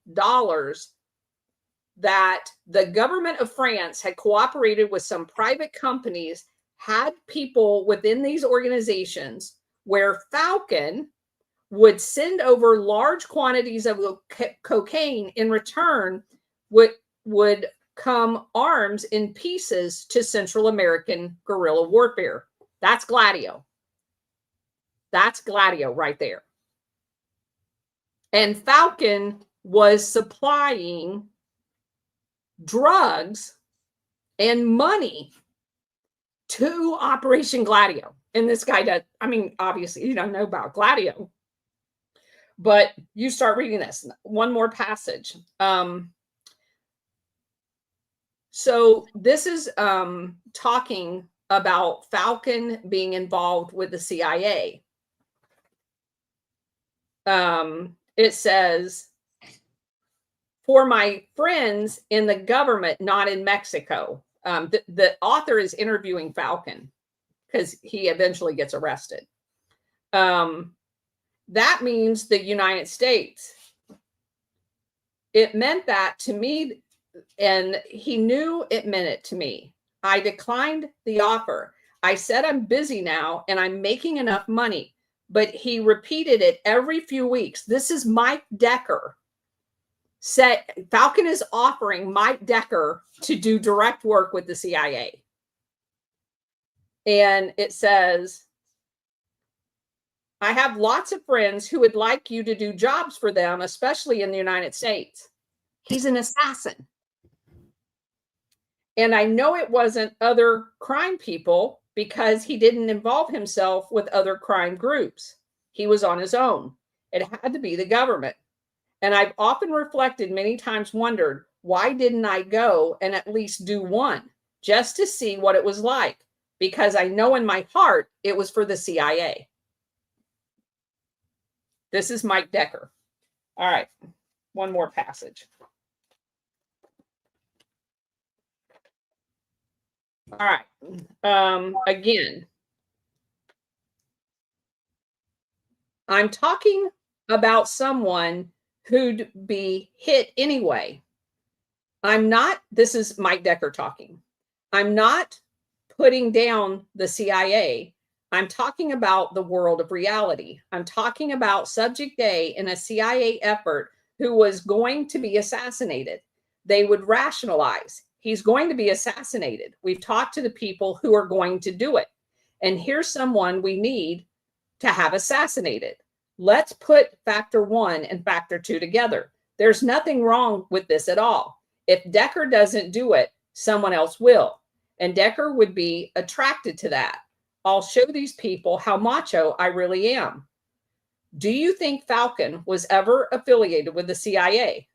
that the government of France had cooperated with some private companies, had people within these organizations where Falcon would send over large quantities of cocaine. In return would come arms in pieces to Central American guerrilla warfare. That's Gladio. That's Gladio right there. And Falcon was supplying drugs and money to Operation Gladio. And this guy does, I mean, obviously you don't know about Gladio, but you start reading this. One more passage. So this is talking about Falcon being involved with the CIA. It says, for my friends in the government, not in Mexico. The author is interviewing Falcon because he eventually gets arrested. That means the United States. It meant that to me, and he knew it meant it to me. I declined the offer. I said, I'm busy now and I'm making enough money. But he repeated it every few weeks. This is Mike Decker. Said Falcon is offering Mike Decker to do direct work with the CIA. And it says, I have lots of friends who would like you to do jobs for them, especially in the United States. He's an assassin. And I know it wasn't other crime people because he didn't involve himself with other crime groups. He was on his own. It had to be the government. And I've often reflected, many times wondered, why didn't I go and at least do one just to see what it was like? Because I know in my heart it was for the CIA. This is Mike Decker. All right, one more passage. All right. Again, I'm talking about someone who'd be hit anyway. I'm not, this is Mike Decker talking. I'm not putting down the CIA. I'm talking about the world of reality. I'm talking about Subject A in a CIA effort who was going to be assassinated. They would rationalize. He's going to be assassinated. We've talked to the people who are going to do it. And here's someone we need to have assassinated. Let's put factor 1 and factor 2 together. There's nothing wrong with this at all. If Decker doesn't do it, someone else will. And Decker would be attracted to that. I'll show these people how macho I really am. Do you think Falcon was ever affiliated with the CIA?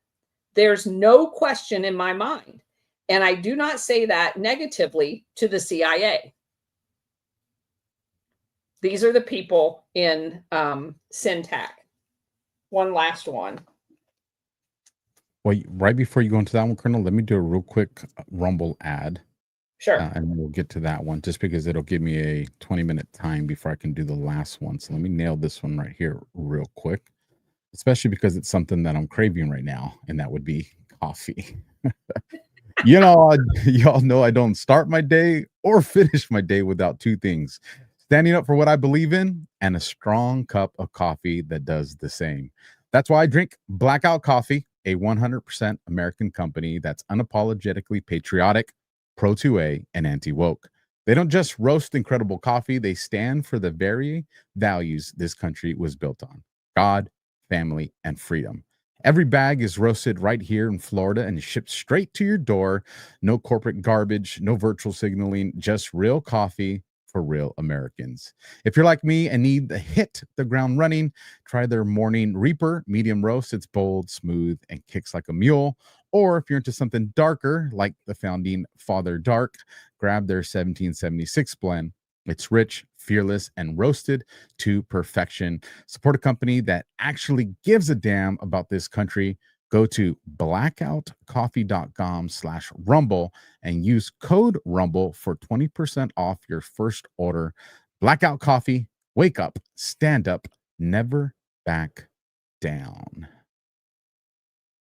There's no question in my mind. And I do not say that negatively to the CIA. These are the people in Centac. One last one.
Well, right before you go into that one, Colonel, let me do a real quick Rumble ad.
Sure.
And then we'll get to that one just because it'll give me a 20-minute time before I can do the last one. So let me nail this one right here real quick, especially because it's something that I'm craving right now, and that would be coffee. Y'all know I don't start my day or finish my day without two things: standing up for what I believe in and a strong cup of coffee that does the same. That's why I drink Blackout Coffee, a 100% American company that's unapologetically patriotic, pro 2A, and anti woke. They don't just roast incredible coffee, they stand for the very values this country was built on: God, family, and freedom. Every bag is roasted right here in Florida and shipped straight to your door. No corporate garbage, no virtual signaling, just real coffee for real Americans. If you're like me and need to hit the ground running, try their Morning Reaper medium roast. It's bold, smooth, and kicks like a mule. Or if you're into something darker, like the founding Father Dark, grab their 1776 blend. It's rich, fearless, and roasted to perfection. Support a company that actually gives a damn about this country. Go to blackoutcoffee.com/rumble and use code rumble for 20% off your first order. Blackout Coffee, wake up, stand up, never back down.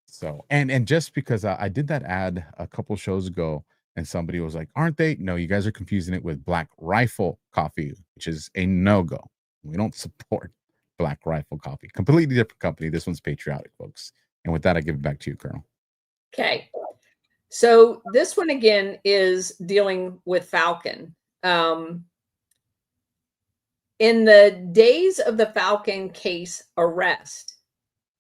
So, and just because I did that ad a couple shows ago, and somebody was like, aren't they? No, you guys are confusing it with Black Rifle Coffee, which is a no-go. We don't support Black Rifle Coffee. Completely different company. This one's patriotic, folks. And with that, I give it back to you, Colonel.
Okay. So this one again is dealing with Falcon. In the days of the Falcon case arrest,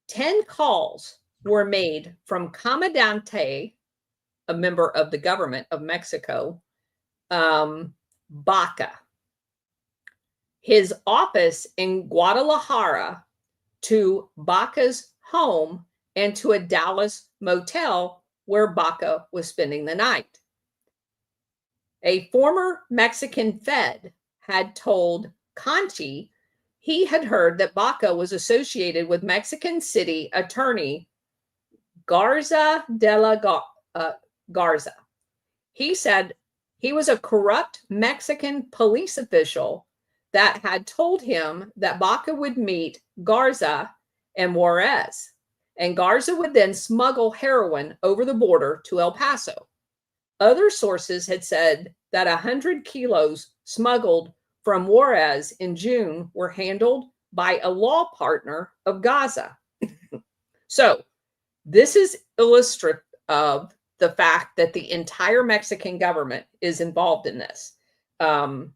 10 calls were made from Comandante, a member of the government of Mexico, Baca, his office in Guadalajara, to Baca's home, and to a Dallas motel where Baca was spending the night. A former Mexican Fed had told Conchi he had heard that Baca was associated with Mexican City attorney Garza de la Garza. He said he was a corrupt Mexican police official that had told him that Baca would meet Garza and Juarez, and Garza would then smuggle heroin over the border to El Paso. Other sources had said that 100 kilos smuggled from Juarez in June were handled by a law partner of Gaza. So this is illustrative of the fact that the entire Mexican government is involved in this. And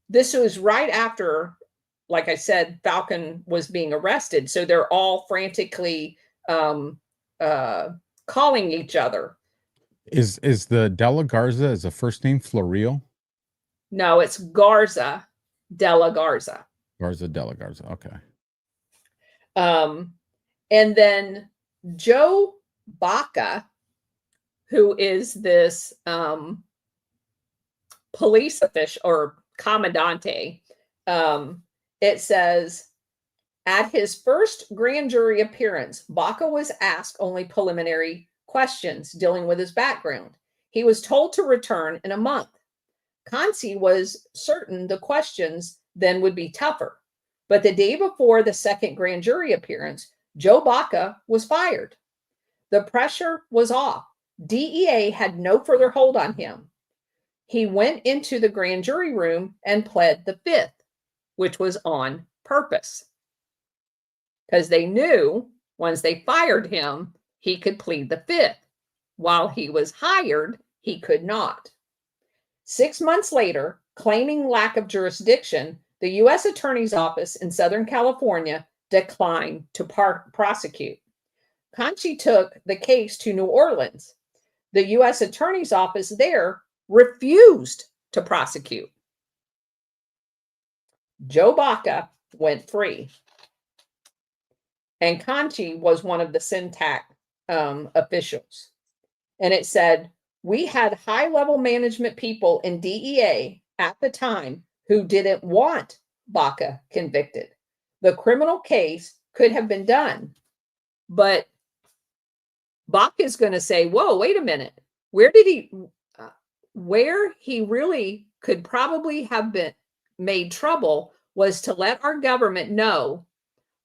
this was right after, like I said, Falcon was being arrested. So they're all frantically calling each other.
Is the De La Garza, is the first name Florio?
No, it's Garza de la Garza.
Garza de la Garza. Okay.
And then Joe Baca, who is this police official or commandante, it says, at his first grand jury appearance, Baca was asked only preliminary questions dealing with his background. He was told to return in a month. Consi was certain the questions then would be tougher. But the day before the second grand jury appearance, Joe Baca was fired. The pressure was off. DEA had no further hold on him. He went into the grand jury room and pled the fifth, which was on purpose, because they knew once they fired him, he could plead the fifth. While he was hired, he could not. 6 months later, claiming lack of jurisdiction, the U.S. Attorney's Office in Southern California declined to prosecute. Conchi took the case to New Orleans. The U.S. Attorney's Office there refused to prosecute. Joe Baca went free. And Conchi was one of the Centac officials. And it said, we had high-level management people in DEA at the time who didn't want Baca convicted. The criminal case could have been done, but Baca is going to say, whoa, wait a minute. Where did he, where he really could probably have been made trouble was to let our government know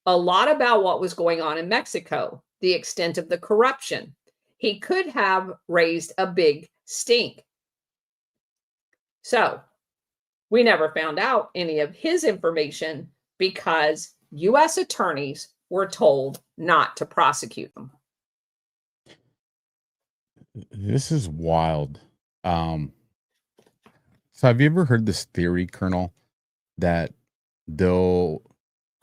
a lot about what was going on in Mexico, the extent of the corruption. He could have raised a big stink. So we never found out any of his information because U.S. attorneys were told not to prosecute him.
This is wild. So have you ever heard this theory, Colonel, that they'll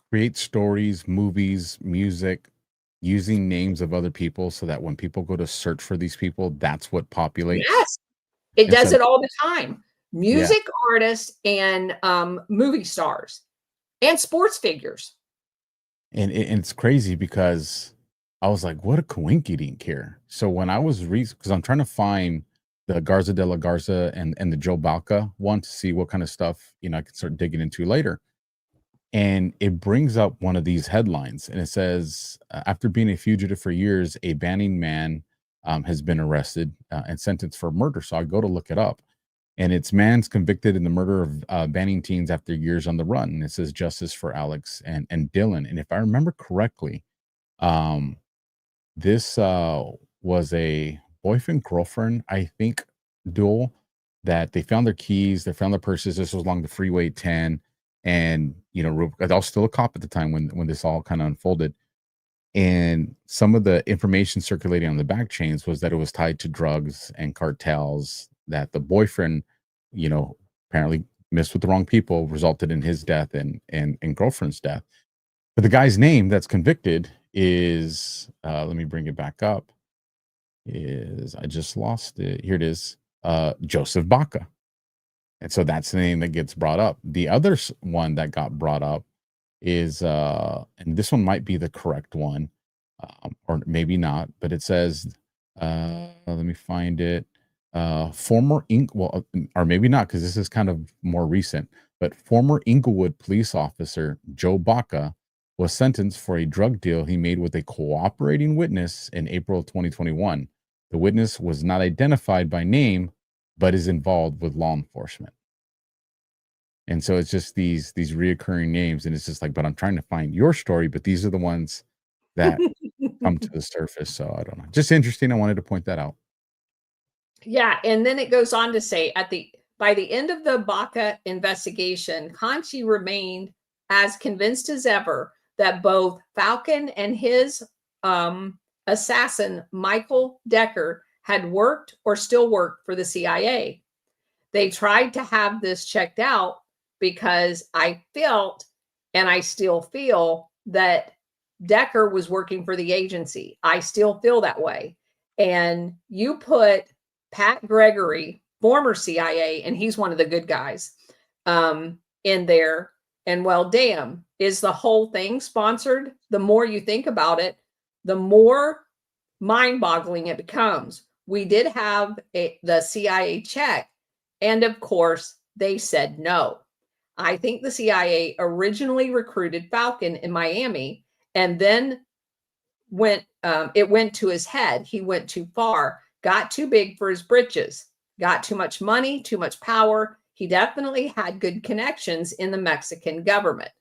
create stories, movies, music using names of other people so that when people go to search for these people, that's what populates?
Yes, it
And
does
so,
it all the time.
yeah.
Music artists and movie stars and sports figures.
And it's crazy because I was like, what a coinkydink here. So when I was because I'm trying to find the Garza de la Garza and the Joe Balca one to see what kind of stuff, I can start digging into later. And it brings up one of these headlines, and it says, after being a fugitive for years, a banning man has been arrested and sentenced for murder. So I go to look it up, and it's man's convicted in the murder of banning teens after years on the run. And it says justice for Alex and Dylan. And if I remember correctly, this was a boyfriend girlfriend, I think, duel that they found their keys, they found their purses. This was along the Freeway 10, and I was still a cop at the time when this all kind of unfolded. And some of the information circulating on the back chains was that it was tied to drugs and cartels. That the boyfriend, apparently messed with the wrong people, resulted in his death and girlfriend's death. But the guy's name that's convicted is, let me bring it back up. I just lost it. Here it is. Joseph Baca. And so that's the name that gets brought up. The other one that got brought up is, and this one might be the correct one, or maybe not, but it says, let me find it. Former or maybe not, because this is kind of more recent, but former Inglewood police officer Joe Baca was sentenced for a drug deal he made with a cooperating witness in April 2021. The witness was not identified by name, but is involved with law enforcement. And so it's just these reoccurring names, and it's just like, but I'm trying to find your story, but these are the ones that come to the surface. So I don't know. Just interesting. I wanted to point that out.
Yeah, and then it goes on to say by the end of the Baca investigation, Conchi remained as convinced as ever that both Falcon and his assassin, Michael Decker, had worked or still worked for the CIA. They tried to have this checked out because I felt, and I still feel, that Decker was working for the agency. I still feel that way. And you put Pat Gregory, former CIA, and he's one of the good guys, in there. And well, damn, is the whole thing sponsored? The more you think about it, the more mind-boggling it becomes. We did have the CIA check, and of course, they said no. I think the CIA originally recruited Falcon in Miami, and then it went to his head. He went too far, got too big for his britches, got too much money, too much power. He definitely had good connections in the Mexican government.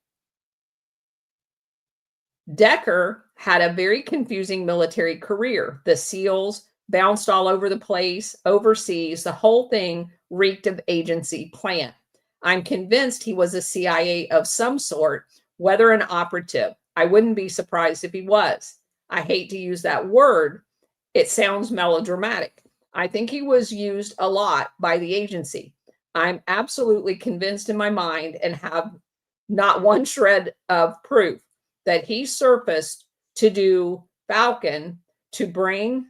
Decker had a very confusing military career. The SEALs bounced all over the place, overseas. The whole thing reeked of agency plant. I'm convinced he was a CIA of some sort, whether an operative. I wouldn't be surprised if he was. I hate to use that word. It sounds melodramatic. I think he was used a lot by the agency. I'm absolutely convinced in my mind, and have not one shred of proof, that he surfaced to do Falcon to bring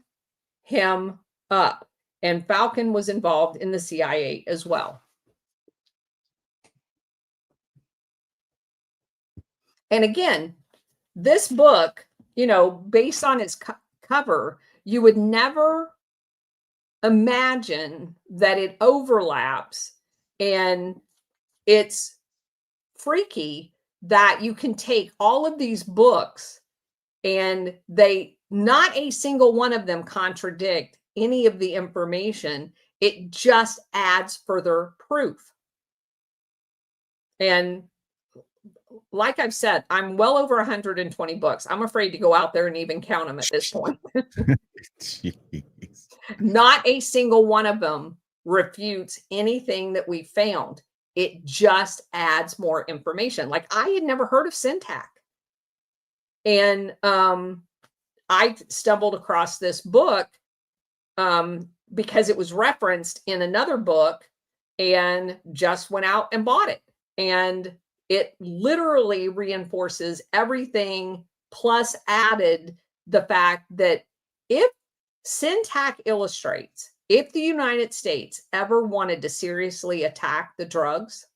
him up. And Falcon was involved in the CIA as well. And again, this book, based on its cover, you would never imagine that it overlaps, and it's freaky that you can take all of these books and not a single one of them contradict any of the information. It just adds further proof. And like I've said, I'm well over 120 books. I'm afraid to go out there and even count them at this point.
Jeez.
Not a single one of them refutes anything that we found. It just adds more information. Like, I had never heard of Centac. And I stumbled across this book because it was referenced in another book, and just went out and bought it. And it literally reinforces everything, plus added the fact that if Centac illustrates, if the United States ever wanted to seriously attack the drugs,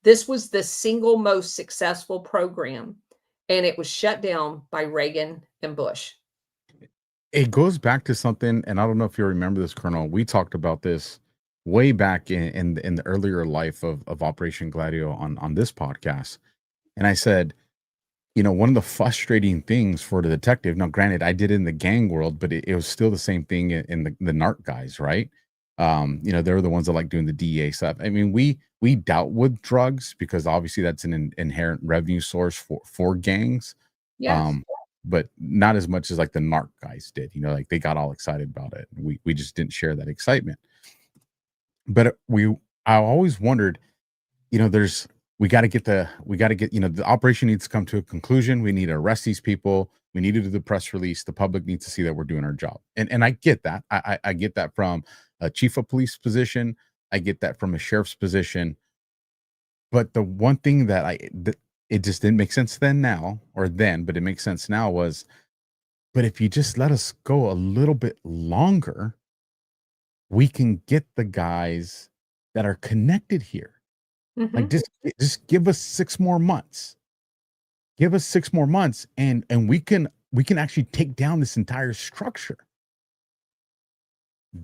this was the single most successful program, and it was shut down by Reagan and Bush.
It goes back to something, and I don't know if you remember this, Colonel. We talked about this way back in the earlier life of Operation Gladio on this podcast. And I said, one of the frustrating things for the detective, now granted, I did it in the gang world, but it was still the same thing in the narc guys, right? They're the ones that like doing the DEA stuff. I mean, we dealt with drugs because obviously that's an inherent revenue source for gangs.
Yes.
But not as much as like the narc guys did, like they got all excited about it. We just didn't share that excitement. But I always wondered, we got to get the operation needs to come to a conclusion. We need to arrest these people. We need to do the press release. The public needs to see that we're doing our job. And I get that. I get that from a chief of police position. I get that from a sheriff's position. But the one thing that it just didn't make sense but it makes sense now was, but if you just let us go a little bit longer, we can get the guys that are connected here.
Mm-hmm.
Like just give us 6 more months. Give us 6 more months and we can actually take down this entire structure.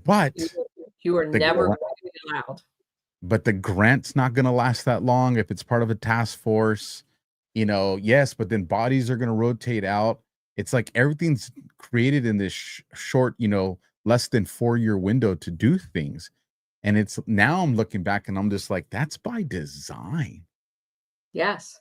But
you are never going to be allowed.
But the grant's not going to last that long if it's part of a task force. Yes, but then bodies are going to rotate out. It's like everything's created in this short, less than 4-year window to do things. And it's now I'm looking back and I'm just like, that's by design.
Yes.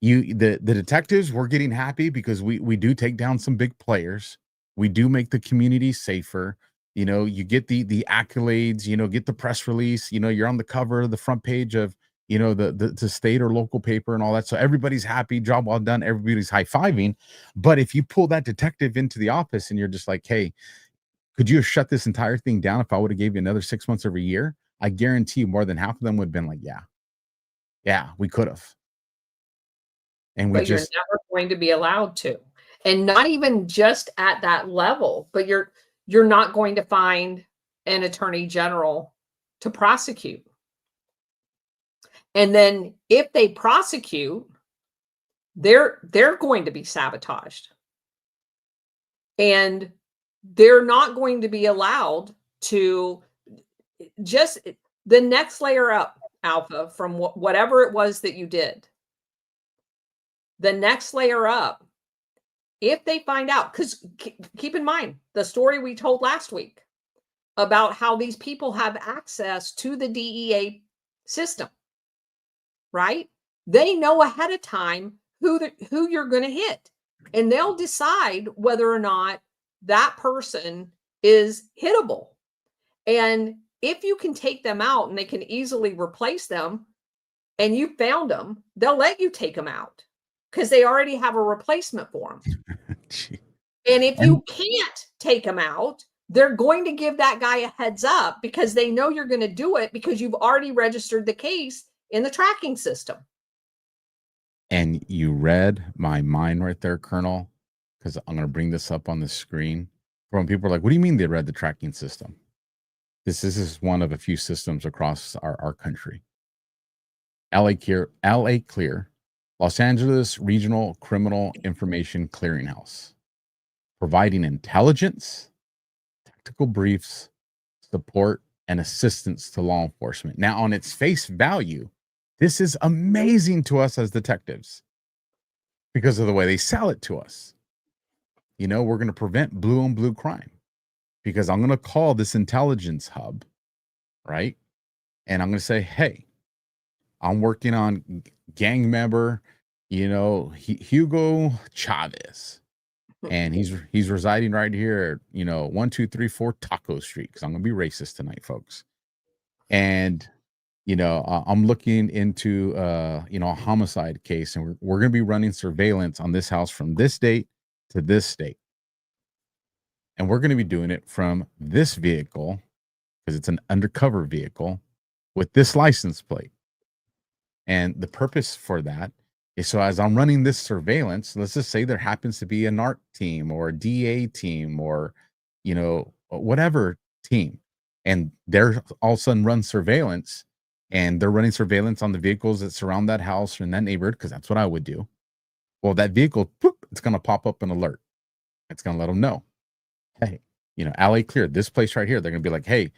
The detectives, we're getting happy because we do take down some big players. We do make the community safer. You get the accolades, get the press release, you're on the cover of the front page of, the state or local paper and all that. So everybody's happy, job well done. Everybody's high-fiving. But if you pull that detective into the office and you're just like, hey, could you have shut this entire thing down if I would have gave you another 6 months every year? I guarantee you more than half of them would have been like, yeah, we could have. And
you're never going to be allowed to. And not even just at that level, but you're not going to find an attorney general to prosecute. And then if they prosecute, they're going to be sabotaged. And they're not going to be allowed to just the next layer up, Alpha, from whatever it was that you did. The next layer up, if they find out, because keep in mind the story we told last week about how these people have access to the DEA system, right? They know ahead of time who you're going to hit, and they'll decide whether or not that person is hittable. And if you can take them out and they can easily replace them, and you found them, they'll let you take them out because they already have a replacement for them. And if you can't take them out, they're going to give that guy a heads up because they know you're going to do it because you've already registered the case in the tracking system.
And you read my mind right there, Colonel, because I'm going to bring this up on the screen. When people are like, what do you mean they read the tracking system? This is one of a few systems across our country. LA Clear, Los Angeles Regional Criminal Information Clearinghouse, providing intelligence, tactical briefs, support, and assistance to law enforcement. Now, on its face value, this is amazing to us as detectives because of the way they sell it to us. We're going to prevent blue on blue crime because I'm going to call this intelligence hub, right? And I'm going to say, hey, I'm working on gang member, Hugo Chavez. And he's residing right here, 1234 Taco Street, because I'm going to be racist tonight, folks. And, I'm looking into, a homicide case, and we're going to be running surveillance on this house from this date to this date. And we're going to be doing it from this vehicle, because it's an undercover vehicle with this license plate. And the purpose for that is so as I'm running this surveillance, let's just say there happens to be a NARC team or a DA team or, whatever team, and they're all of a sudden run surveillance, and they're running surveillance on the vehicles that surround that house or in that neighborhood, because that's what I would do. Well, that vehicle, it's going to pop up an alert. It's going to let them know, hey, LA clear, this place right here. They're going to be like, hey,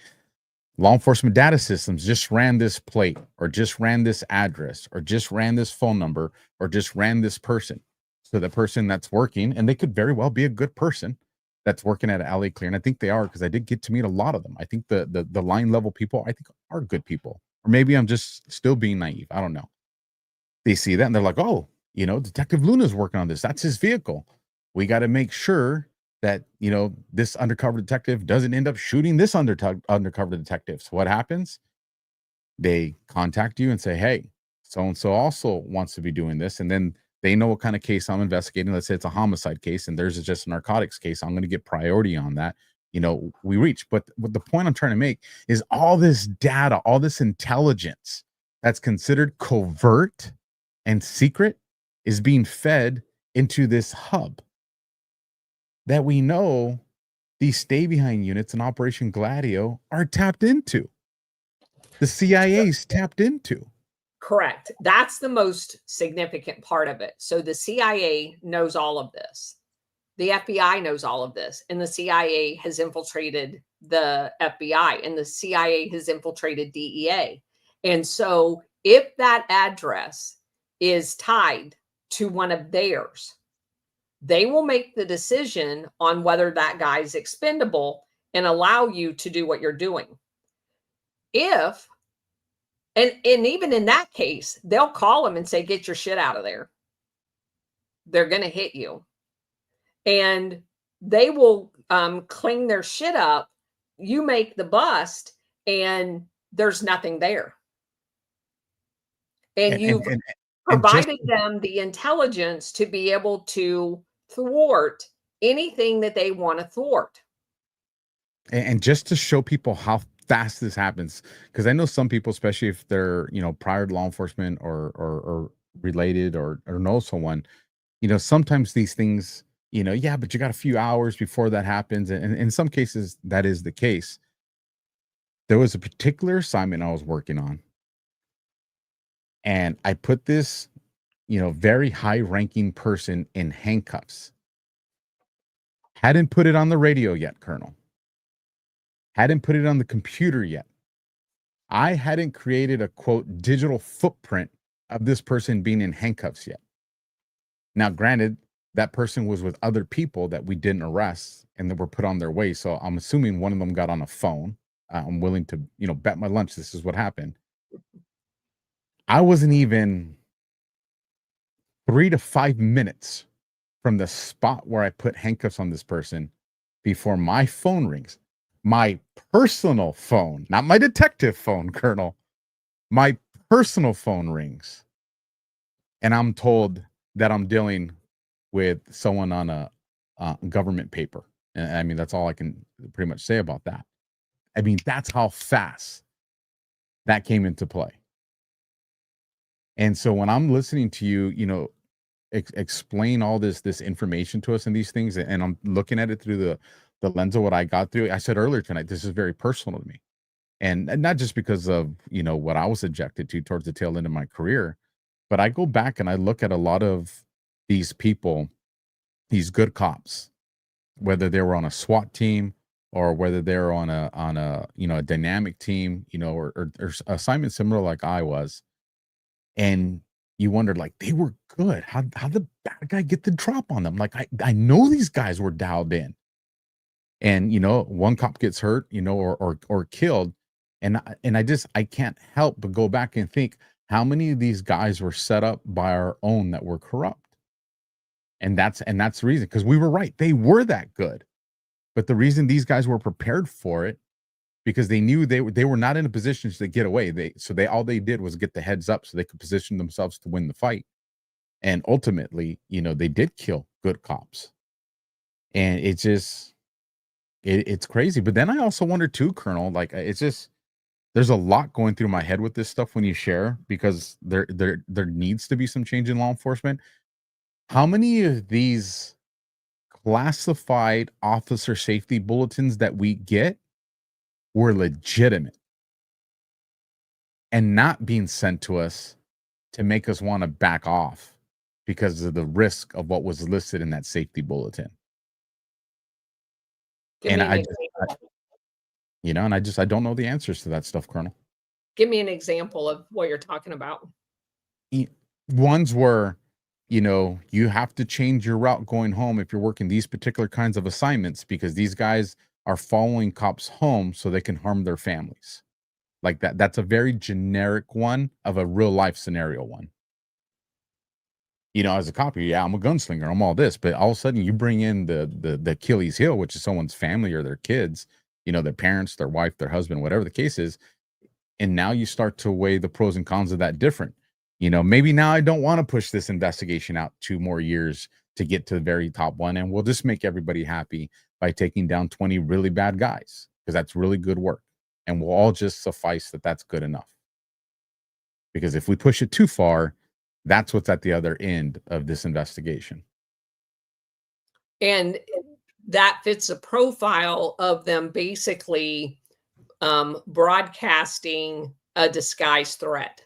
law enforcement data systems just ran this plate, or just ran this address, or just ran this phone number, or just ran this person. So the person that's working, and they could very well be a good person that's working at LA Clear, and I think they are, because I did get to meet a lot of them. I think the line level people, I think, are good people. Or maybe I'm just still being naive. I don't know. They see that and they're like, oh, Detective Luna's working on this. That's his vehicle. We got to make sure that, this undercover detective doesn't end up shooting this undercover detective. So what happens? They contact you and say, hey, so-and-so also wants to be doing this. And then they know what kind of case I'm investigating. Let's say it's a homicide case and theirs is just a narcotics case. I'm going to get priority on that. We reach. But what the point I'm trying to make is all this data, all this intelligence that's considered covert and secret is being fed into this hub that we know these stay-behind units in Operation Gladio are tapped into. The CIA's tapped into.
Correct. That's the most significant part of it. So the CIA knows all of this. The FBI knows all of this. And the CIA has infiltrated the FBI, and the CIA has infiltrated DEA. And so if that address is tied to one of theirs, they will make the decision on whether that guy's expendable and allow you to do what you're doing. And even in that case, they'll call them and say, get your shit out of there. They're going to hit you. And they will clean their shit up. You make the bust and there's nothing there. And you've provided them the intelligence to be able to thwart anything that they want to thwart.
And just to show people how fast this happens, because I know some people, especially if they're, prior to law enforcement or related or know someone, sometimes these things, yeah, but you got a few hours before that happens. And in some cases, that is the case. There was a particular assignment I was working on, and I put this, very high ranking person in handcuffs. Hadn't put it on the radio yet, Colonel. Hadn't put it on the computer yet. I hadn't created a, quote, digital footprint of this person being in handcuffs yet. Now, granted, that person was with other people that we didn't arrest and that were put on their way. So I'm assuming one of them got on a phone. I'm willing to, bet my lunch this is what happened. I wasn't even 3 to 5 minutes from the spot where I put handcuffs on this person before my phone rings. My personal phone, not my detective phone, Colonel. My personal phone rings. And I'm told that I'm dealing with someone on a government paper. And I mean, that's all I can pretty much say about that. I mean, that's how fast that came into play. And so when I'm listening to you, explain all this information to us and these things, and I'm looking at it through the lens of what I got through. I said earlier tonight, this is very personal to me. And not just because of, what I was subjected to towards the tail end of my career, but I go back and I look at a lot of these people, these good cops, whether they were on a SWAT team or whether they're on a a dynamic team, or assignment similar like I was. And you wondered, like, they were good. How'd the bad guy get the drop on them? Like, I know these guys were dialed in. and one cop gets hurt, or killed, and I can't help but go back and think how many of these guys were set up by our own that were corrupt. And that's the reason, because we were right, they were that good. But the reason these guys were prepared for it, because they knew they were not in a position to get away. All they did was get the heads up so they could position themselves to win the fight. And ultimately, they did kill good cops. And it's just it's crazy. But then I also wonder too, Colonel, like, it's just, there's a lot going through my head with this stuff when you share, because there needs to be some change in law enforcement. How many of these classified officer safety bulletins that we get were legitimate and not being sent to us to make us want to back off because of the risk of what was listed in that safety bulletin? And I don't know the answers to that stuff, Colonel.
Give me an example of what you're talking about.
Ones were, you have to change your route going home if you're working these particular kinds of assignments, because these guys are following cops home so they can harm their families. Like that. That's a very generic one of a real life scenario one. As a cop, yeah, I'm a gunslinger, I'm all this, but all of a sudden you bring in the Achilles heel, which is someone's family or their kids, their parents, their wife, their husband, whatever the case is. And now you start to weigh the pros and cons of that different. Maybe now I don't want to push this investigation out 2 more years to get to the very top one. And we'll just make everybody happy by taking down 20 really bad guys, because that's really good work. And we'll all just suffice that that's good enough. Because if we push it too far, that's what's at the other end of this investigation.
And that fits a profile of them basically broadcasting a disguised threat.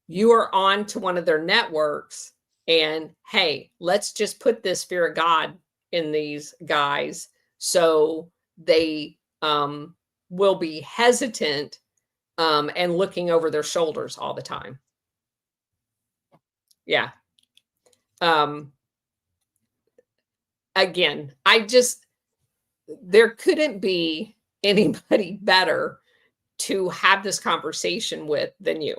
You are on to one of their networks and, hey, let's just put this fear of God in these guys so they will be hesitant and looking over their shoulders all the time. Yeah. Again, there couldn't be anybody better to have this conversation with than you.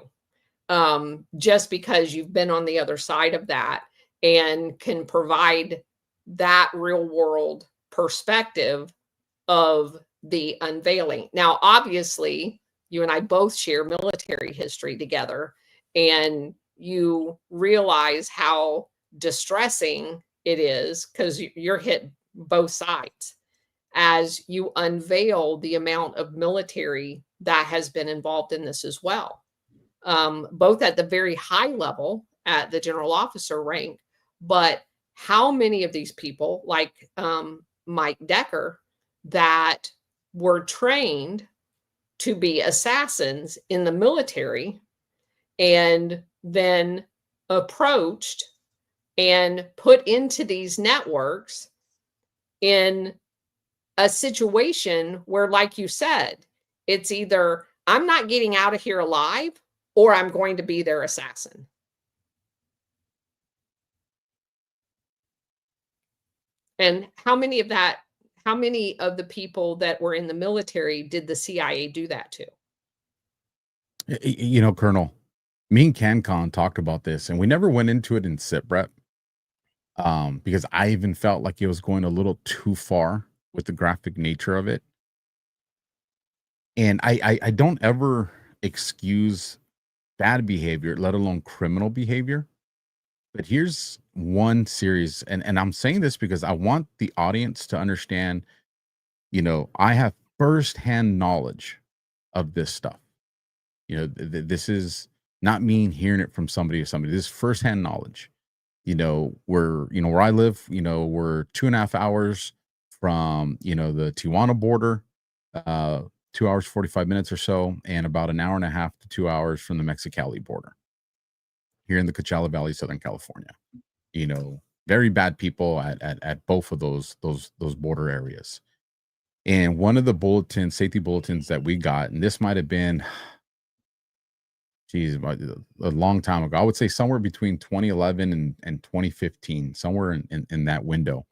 Just because you've been on the other side of that and can provide that real world perspective of the unveiling. Now, obviously, you and I both share military history together, and you realize how distressing it is, because you're hit both sides as you unveil the amount of military that has been involved in this as well, both at the very high level at the general officer rank, but how many of these people, like Mike Decker, that were trained to be assassins in the military and then approached and put into these networks in a situation where, like you said, it's either I'm not getting out of here alive or I'm going to be their assassin. And how many of the people that were in the military did the CIA do that to?
Colonel, me and CanCon talked about this, and we never went into it in SITREP, because I even felt like it was going a little too far with the graphic nature of it. And I don't ever excuse bad behavior, let alone criminal behavior. But here's one series, and I'm saying this because I want the audience to understand, I have firsthand knowledge of this stuff. This is not me hearing it from somebody. This is firsthand knowledge. Where I live, we're 2.5 hours from, the Tijuana border, 2 hours, 45 minutes or so, and about 1.5 hours to 2 hours from the Mexicali border here in the Coachella Valley, Southern California. Very bad people at both of those border areas. And one of the safety bulletins that we got, and this might have been geez, a long time ago. I would say somewhere between 2011 and 2015, somewhere in that window.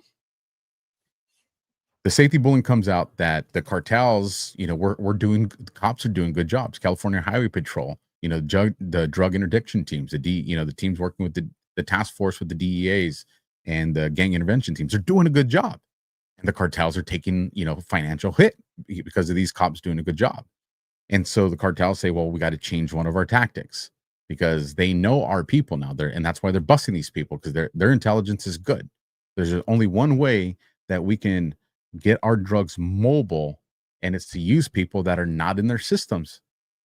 The safety bulletin comes out that the cartels, the cops are doing good jobs. California Highway Patrol, the drug interdiction teams, the teams working with the task force with the DEAs and the gang intervention teams are doing a good job. And the cartels are taking, financial hit because of these cops doing a good job. And so the cartels say, well, we got to change one of our tactics because they know our people now. And that's why they're busting these people, because their intelligence is good. There's only one way that we can get our drugs mobile, and it's to use people that are not in their systems.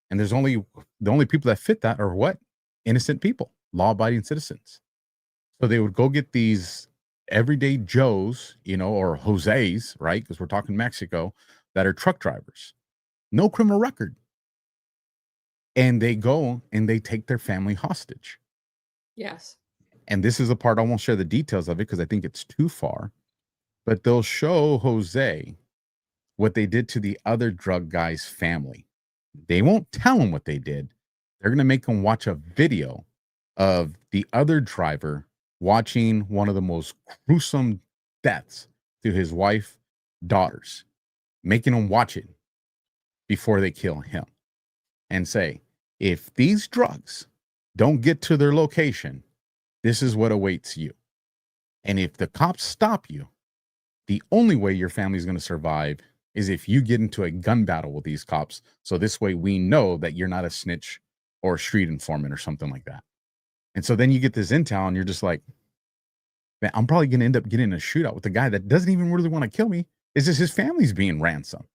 And the only people that fit that are what? Innocent people, law-abiding citizens. So they would go get these everyday Joes, or Jose's, right? Because we're talking Mexico, that are truck drivers, no criminal record. And they go and they take their family hostage.
Yes.
And this is the part I won't share the details of it because I think it's too far. But they'll show Jose what they did to the other drug guy's family. They won't tell him what they did. They're going to make him watch a video of the other driver watching one of the most gruesome deaths to his wife, daughters, making him watch it before they kill him, and say, if these drugs don't get to their location, this is what awaits you. And if the cops stop you, the only way your family is going to survive is if you get into a gun battle with these cops. So this way we know that you're not a snitch or a street informant or something like that. And so then you get this intel and you're just like, man, I'm probably going to end up getting in a shootout with the guy that doesn't even really want to kill me. It's just his family's being ransomed.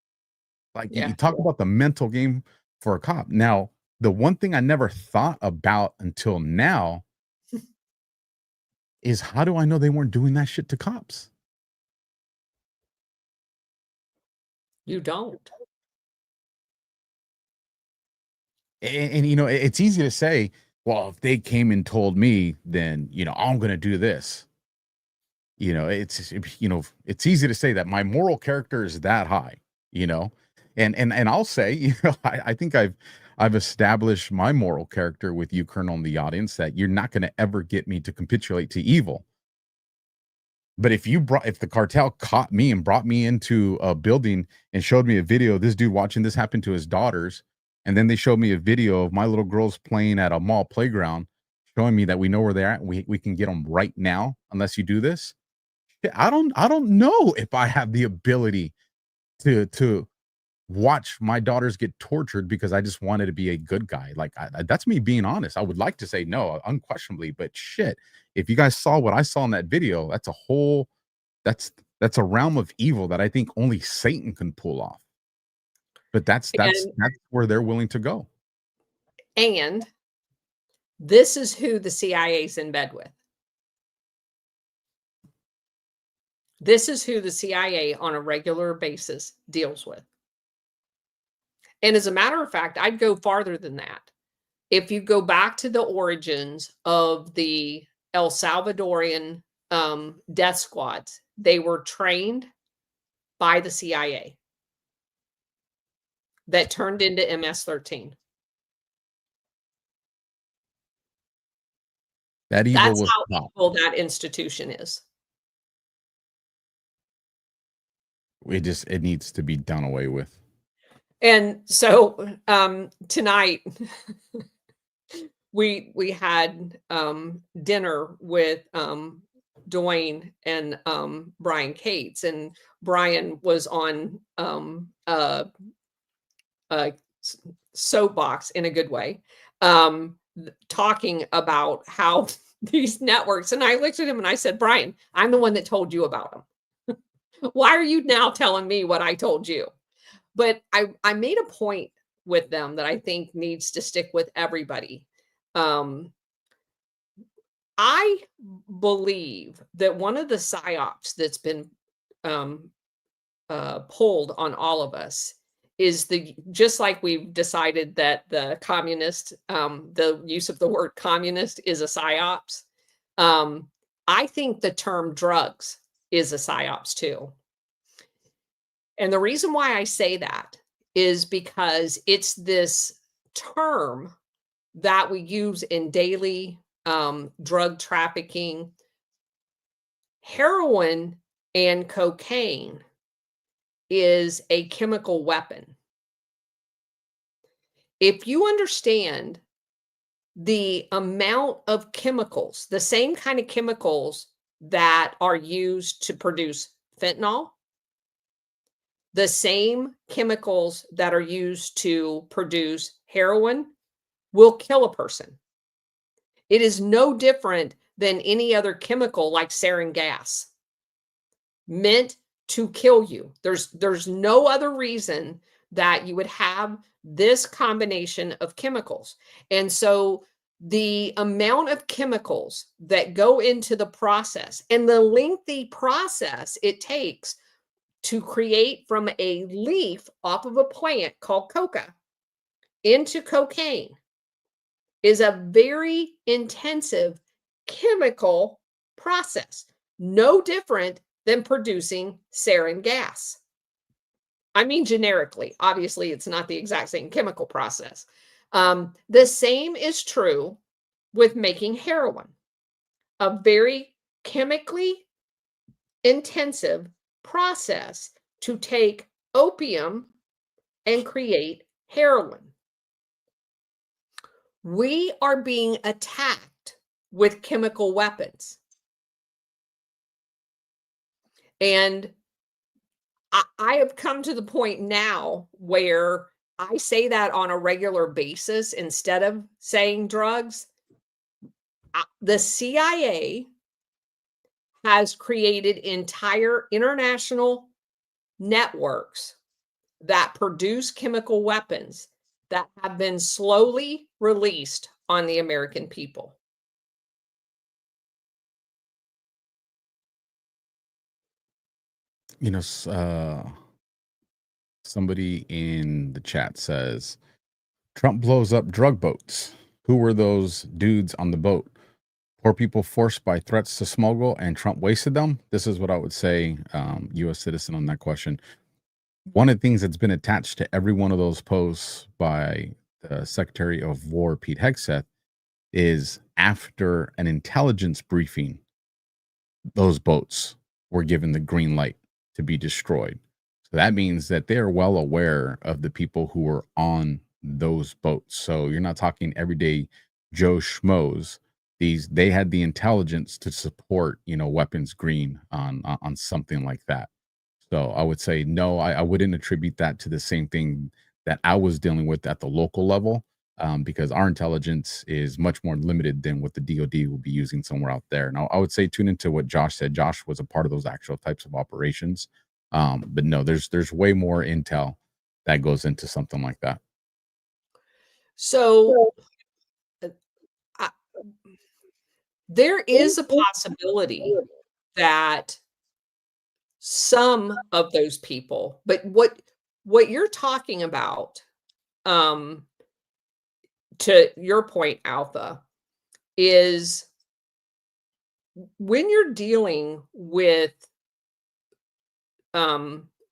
Like, you talk about the mental game for a cop. Now, the one thing I never thought about until now is, how do I know they weren't doing that shit to cops?
You don't.
And it's easy to say, well, if they came and told me, then, I'm going to do this. It's easy to say that my moral character is that high, and I'll say, I think I've established my moral character with you, Colonel, in the audience, that you're not going to ever get me to capitulate to evil. But if the cartel caught me and brought me into a building and showed me a video of this dude watching this happen to his daughters, and then they showed me a video of my little girls playing at a mall playground, showing me that we know where they're at, we can get them right now unless you do this. I don't know if I have the ability to watch my daughters get tortured because I just wanted to be a good guy. Like, that's me being honest. I would like to say no, unquestionably, but shit, if you guys saw what I saw in that video, that's a realm of evil that I think only Satan can pull off. But that's where they're willing to go.
And this is who the CIA's in bed with. This is who the CIA on a regular basis deals with. And as a matter of fact, I'd go farther than that. If you go back to the origins of the El Salvadorian death squads, they were trained by the CIA that turned into MS-13.
That evil
That's
was
how evil that institution is.
It needs to be done away with.
And so tonight we had dinner with Dwayne and Brian Cates, and Brian was on a soapbox in a good way, talking about how these networks, and I looked at him and I said, Brian, I'm the one that told you about them. Why are you now telling me what I told you? But I made a point with them that I think needs to stick with everybody. I believe that one of the psyops that's been pulled on all of us is just like we've decided that the communist, the use of the word communist is a psyops. I think the term drugs is a psyops too. And the reason why I say that is because it's this term that we use in daily drug trafficking, heroin and cocaine is a chemical weapon. If you understand the amount of chemicals, the same kind of chemicals that are used to produce fentanyl, the same chemicals that are used to produce heroin will kill a person. It is no different than any other chemical like sarin gas, meant to kill you. There's no other reason that you would have this combination of chemicals. And so the amount of chemicals that go into the process and the lengthy process it takes to create from a leaf off of a plant called coca into cocaine is a very intensive chemical process, no different than producing sarin gas. I mean, generically, obviously, it's not the exact same chemical process. The same is true with making heroin, a very chemically intensive process to take opium and create heroin. We are being attacked with chemical weapons. And I have come to the point now where I say that on a regular basis instead of saying drugs. The CIA has created entire international networks that produce chemical weapons that have been slowly released on the American people.
You know, somebody in the chat says Trump blows up drug boats. Who were those dudes on the boat? Poor people forced by threats to smuggle, and Trump wasted them. This is what I would say, U.S. citizen, on that question. One of the things that's been attached to every one of those posts by the Secretary of War, Pete Hegseth, is after an intelligence briefing, those boats were given the green light to be destroyed. So that means that they are well aware of the people who were on those boats. So you're not talking everyday Joe Schmoes. They had the intelligence to support, weapons green on something like that. So I would say no, I wouldn't attribute that to the same thing that I was dealing with at the local level, because our intelligence is much more limited than what the DoD will be using somewhere out there. Now, I would say tune into what Josh said. Josh was a part of those actual types of operations, but no, there's way more intel that goes into something like that.
So there is a possibility that some of those people, but what you're talking about, to your point, Alpha, is when you're dealing with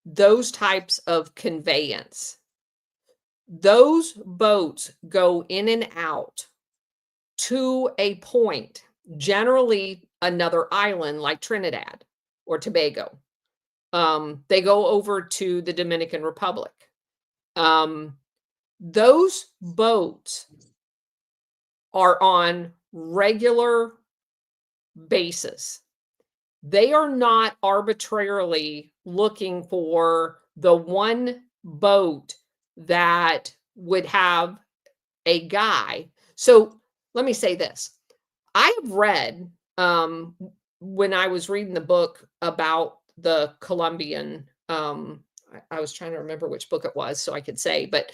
those types of conveyance, those boats go in and out to a point, generally another island like Trinidad or Tobago. They go over to the Dominican Republic. Those boats are on regular basis. They are not arbitrarily looking for the one boat that would have a guy. So let me say this. I have read, when I was reading the book about the Colombian, I was trying to remember which book it was so I could say, but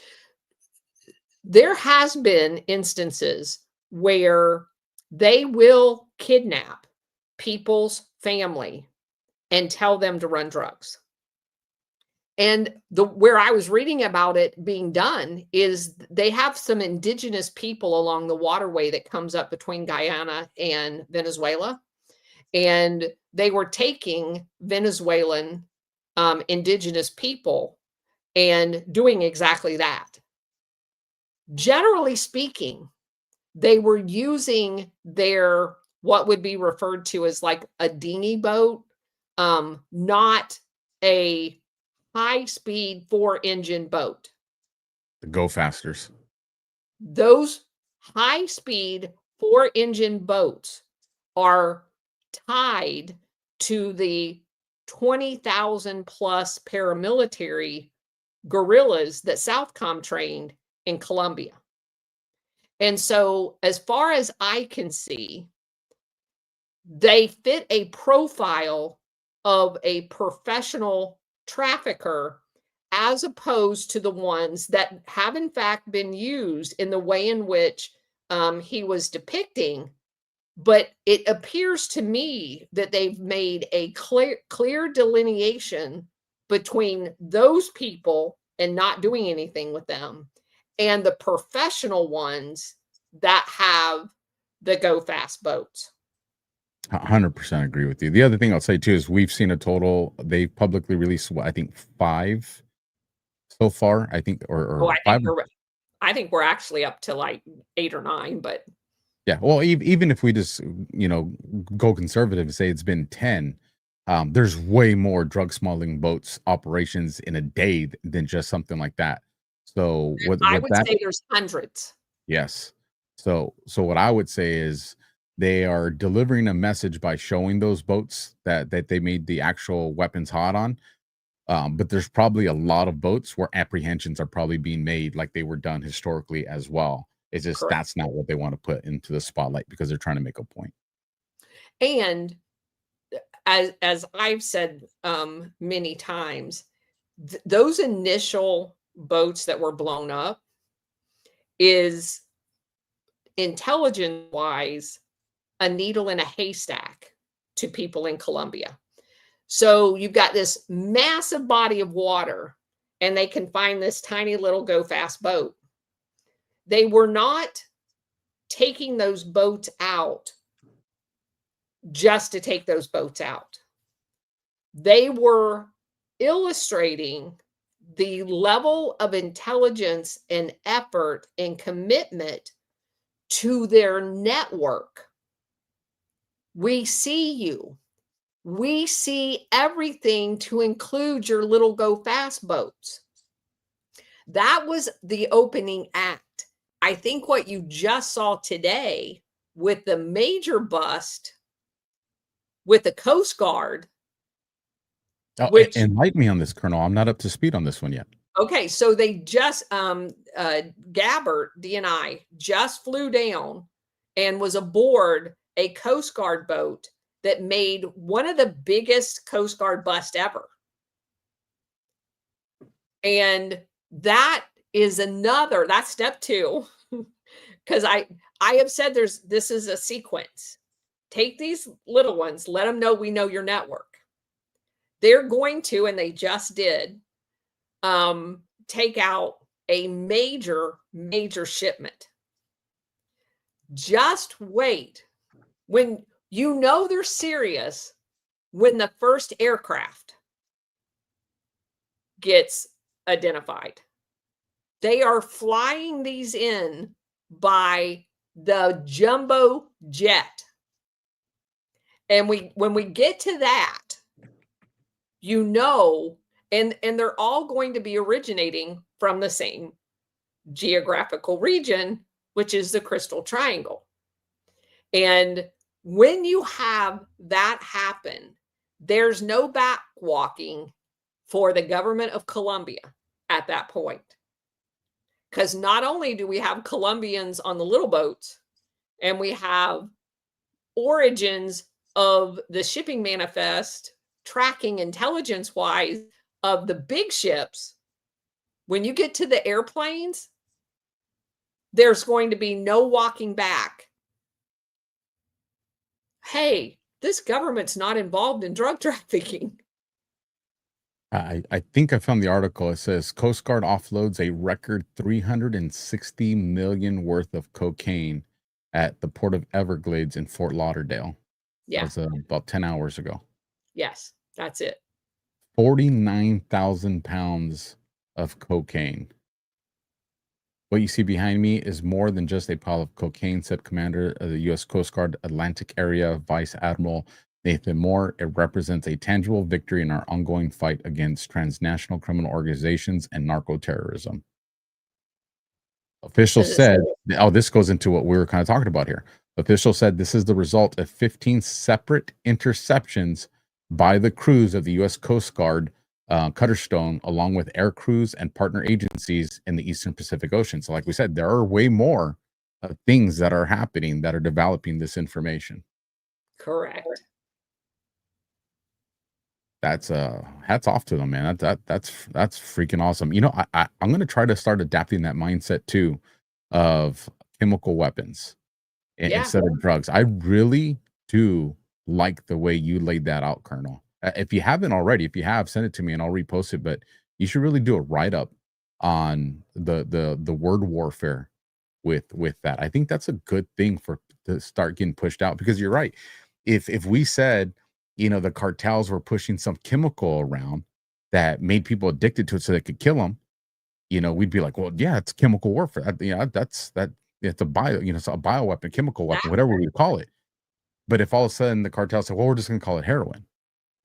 there has been instances where they will kidnap people's family and tell them to run drugs. And where I was reading about it being done is they have some indigenous people along the waterway that comes up between Guyana and Venezuela. And they were taking Venezuelan indigenous people and doing exactly that. Generally speaking, they were using their what would be referred to as like a dinghy boat, not a high-speed 4-engine boat.
The go fasters.
Those high-speed 4-engine boats are tied to the 20,000 plus paramilitary guerrillas that Southcom trained in Colombia. And so, as far as I can see, they fit a profile of a professional trafficker as opposed to the ones that have in fact been used in the way in which he was depicting. But it appears to me that they've made a clear delineation between those people and not doing anything with them and the professional ones that have the go fast boats.
100% agree with you. The other thing I'll say too is we've seen a total. They publicly released, I think, 5 so far. I think, or
I think we're actually up to like 8 or 9, but
yeah. Well, even if we just go conservative and say it's been 10, there's way more drug smuggling boats operations in a day than just something like that. So
I would say there's hundreds.
Yes. So what I would say is they are delivering a message by showing those boats that they made the actual weapons hot on. But there's probably a lot of boats where apprehensions are probably being made like they were done historically as well. It's just
Correct.
That's not what they want to put into the spotlight because they're trying to make a point.
And as I've said many times, those initial boats that were blown up is intelligence-wise a needle in a haystack to people in Colombia. So you've got this massive body of water and they can find this tiny little go fast boat. They were not taking those boats out just to take those boats out. They were illustrating the level of intelligence and effort and commitment to their network. We see you. We see everything to include your little go fast boats. That was the opening act. I think what you just saw today with the major bust with the Coast Guard.
Which enlighten me on this, Colonel. I'm not up to speed on this one yet.
Okay, so they just Gabbert DNI just flew down and was aboard a Coast Guard boat that made one of the biggest Coast Guard busts ever. And that is that's step 2. Because I have said this is a sequence. Take these little ones, let them know we know your network. They're going to, and they just did, take out a major shipment. Just wait. When you know they're serious, when the first aircraft gets identified. They are flying these in by the jumbo jet. And when we get to that, and they're all going to be originating from the same geographical region, which is the Crystal Triangle. And when you have that happen, there's no back walking for the government of Colombia at that point. Because not only do we have Colombians on the little boats, and we have origins of the shipping manifest tracking intelligence-wise of the big ships, when you get to the airplanes, there's going to be no walking back. Hey, this government's not involved in drug trafficking.
I think I found the article. It says Coast Guard offloads a record $360 million worth of cocaine at the port of Everglades in Fort Lauderdale.
Yeah.
That was about 10 hours ago.
Yes, that's it.
49,000 pounds of cocaine. What you see behind me is more than just a pile of cocaine, said Commander of the U.S. Coast Guard Atlantic Area Vice Admiral Nathan Moore. It represents a tangible victory in our ongoing fight against transnational criminal organizations and narco-terrorism. Officials said, oh, this goes into what we were kind of talking about here. Officials said this is the result of 15 separate interceptions by the crews of the U.S. Coast Guard Cutterstone, along with air crews and partner agencies in the Eastern Pacific Ocean. So like we said, there are way more things that are happening that are developing this information.
Correct.
That's hats off to them, man. That's freaking awesome. You know, I'm going to try to start adapting that mindset too of chemical weapons instead of drugs. I really do like the way you laid that out, Colonel. If you haven't already, if you have, send it to me and I'll repost it. But you should really do a write-up on the word warfare with that. I think that's a good thing to start getting pushed out, because you're right. If we said, you know, the cartels were pushing some chemical around that made people addicted to it so they could kill them, you know, we'd be like, well, yeah, it's chemical warfare. You know, it's a bio, you know, it's a bioweapon, chemical weapon, whatever we call it. But if all of a sudden the cartel said, well, we're just going to call it heroin.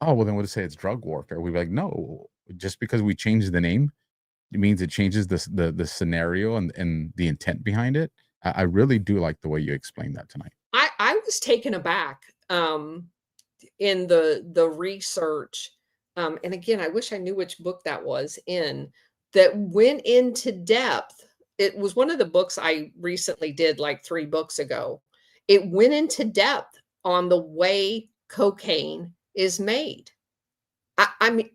Oh, well, then we'll just say it's drug warfare. We'd be like, no, just because we changed the name, it means it changes the scenario and the intent behind it. I really do like the way you explained that tonight.
I was taken aback in the research. And again, I wish I knew which book that was in, that went into depth. It was one of the books I recently did like 3 books ago. It went into depth on the way cocaine is made. I mean,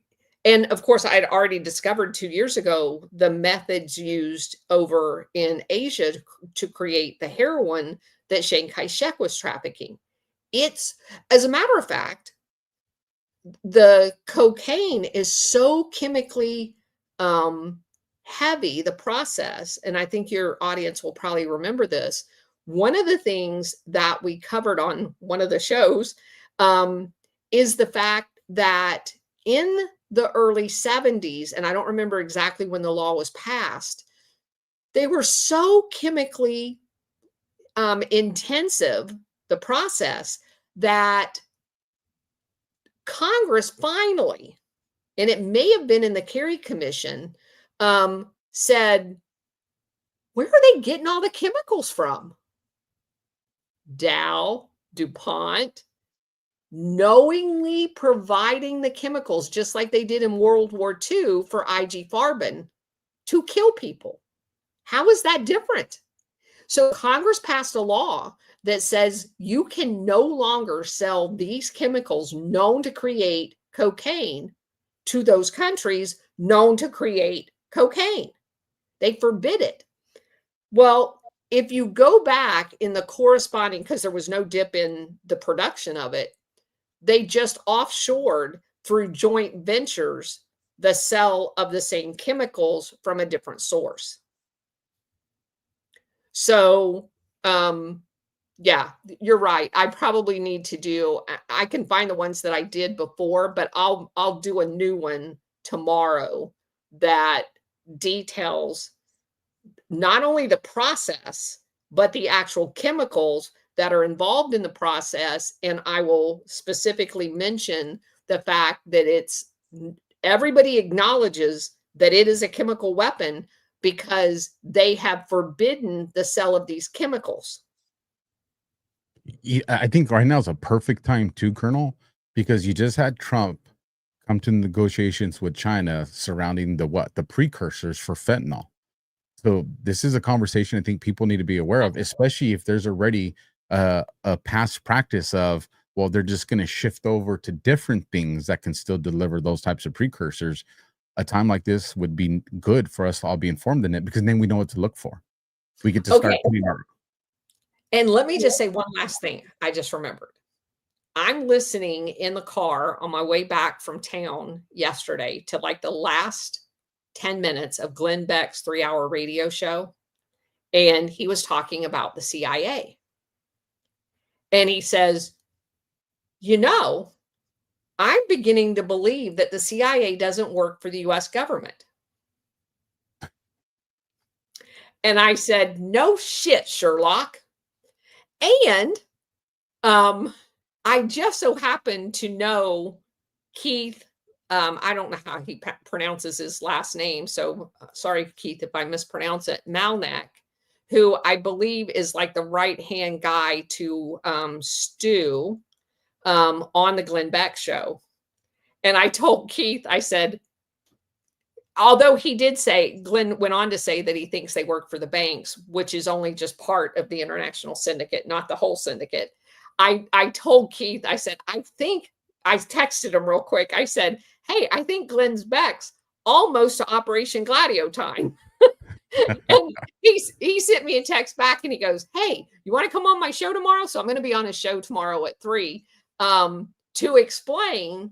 and of course, I'd already discovered 2 years ago the methods used over in Asia to create the heroin that Chiang Kai-shek was trafficking. It's, as a matter of fact, the cocaine is so chemically heavy, the process, and I think your audience will probably remember this. One of the things that we covered on one of the shows is the fact that in the early 70s, and I don't remember exactly when the law was passed, they were so chemically intensive, the process, that Congress finally, and it may have been in the Kerry Commission, said, where are they getting all the chemicals from? Dow, DuPont, knowingly providing the chemicals, just like they did in World War II for IG Farben, to kill people. How is that different? So Congress passed a law that says you can no longer sell these chemicals known to create cocaine to those countries known to create cocaine. They forbid it. Well, if you go back in the corresponding, because there was no dip in the production of it, they just offshored through joint ventures the sale of the same chemicals from a different source. So, yeah, you're right. I probably need to do, I can find the ones that I did before, but I'll do a new one tomorrow that details not only the process, but the actual chemicals that are involved in the process. And I will specifically mention the fact that everybody acknowledges that it is a chemical weapon because they have forbidden the sale of these chemicals.
I think right now is a perfect time too, Colonel, because you just had Trump come to negotiations with China surrounding the precursors for fentanyl. So this is a conversation I think people need to be aware of, especially if there's already a past practice of, well, they're just going to shift over to different things that can still deliver those types of precursors. A time like this would be good for us to all be informed in it, because then we know what to look for. We get to start putting our.
And let me just say one last thing I just remembered. I'm listening in the car on my way back from town yesterday to like the last 10 minutes of Glenn Beck's 3-hour radio show. And he was talking about the CIA. And he says, you know, I'm beginning to believe that the CIA doesn't work for the US government. And I said, no shit, Sherlock. And I just so happen to know Keith. I don't know how he pronounces his last name. So sorry, Keith, if I mispronounce it. Malnack, who I believe is like the right-hand guy to Stu on the Glenn Beck show. And I told Keith, I said, although he did say, Glenn went on to say that he thinks they work for the banks, which is only just part of the international syndicate, not the whole syndicate. I told Keith, I said, I texted him real quick. I said, hey, I think Glenn Beck's almost to Operation Gladio time. And he sent me a text back and he goes, hey, you want to come on my show tomorrow? So I'm going to be on a show tomorrow at 3 to explain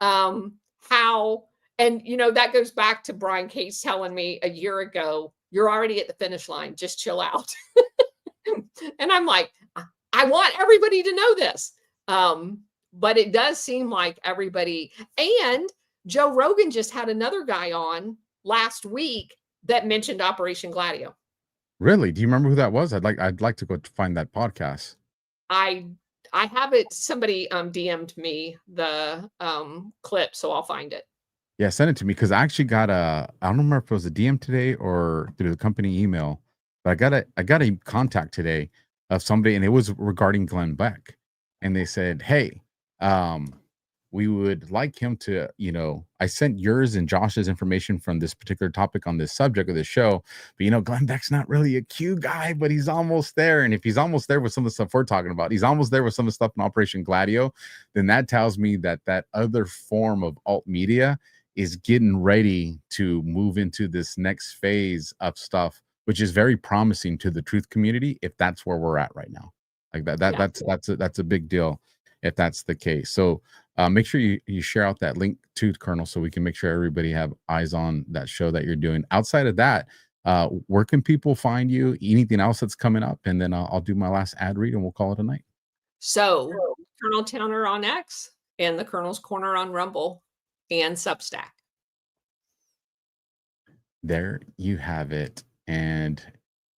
how, and that goes back to Brian Cates telling me a year ago, you're already at the finish line, just chill out. And I'm like, I want everybody to know this. But it does seem like everybody, and Joe Rogan just had another guy on last week that mentioned Operation Gladio.
Really? Do you remember who that was? I'd like to go find that podcast.
I have it. Somebody DM'd me the clip, so I'll find it.
Yeah, send it to me, because I actually got I don't remember if it was a DM today or through the company email, but I got a contact today of somebody, and it was regarding Glenn Beck, and they said, hey, we would like him to, I sent yours and Josh's information from this particular topic on this subject of the show, but Glenn Beck's not really a Q guy, but he's almost there. And if he's almost there with some of the stuff we're talking about, he's almost there with some of the stuff in Operation Gladio, then that tells me that that other form of alt media is getting ready to move into this next phase of stuff, which is very promising to the truth community, if that's where we're at right now. Like that's a big deal if that's the case. So make sure you share out that link to Colonel, so we can make sure everybody have eyes on that show that you're doing. Outside of that, where can people find you? Anything else that's coming up? And then I'll do my last ad read and we'll call it a night.
So Colonel Towner on X and the Colonel's Corner on Rumble and Substack.
There you have it. And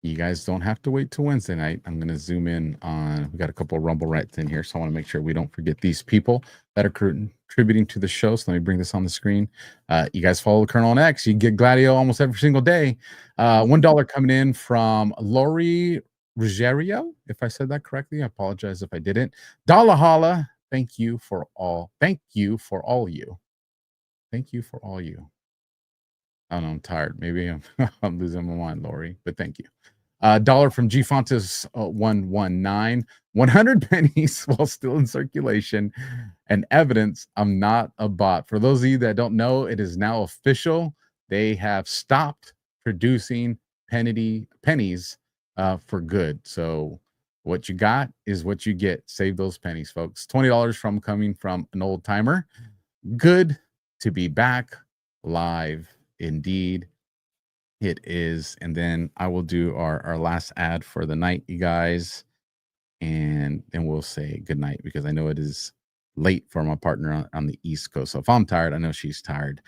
you guys don't have to wait till Wednesday night. I'm going to zoom in on, we got a couple of Rumble Rats in here, so I want to make sure we don't forget these people that are contributing to the show. So let me bring this on the screen. You guys follow the Colonel on X. You get Gladio almost every single day. $1 coming in from Lori Ruggiero. If I said that correctly, I apologize if I didn't. Dala Hala. Thank you for all you. Thank you for all you. I don't know, I'm tired. Maybe I'm losing my mind, Lori, but thank you. $1 from G Fontes 119, 100 pennies while still in circulation, and evidence I'm not a bot. For those of you that don't know, it is now official. They have stopped producing pennies for good. So what you got is what you get. Save those pennies, folks. $20 coming from an old timer. Good to be back live. Indeed, it is. And then I will do our last ad for the night, you guys, and then we'll say good night, because I know it is late for my partner on the East Coast. So if I'm tired, I know she's tired.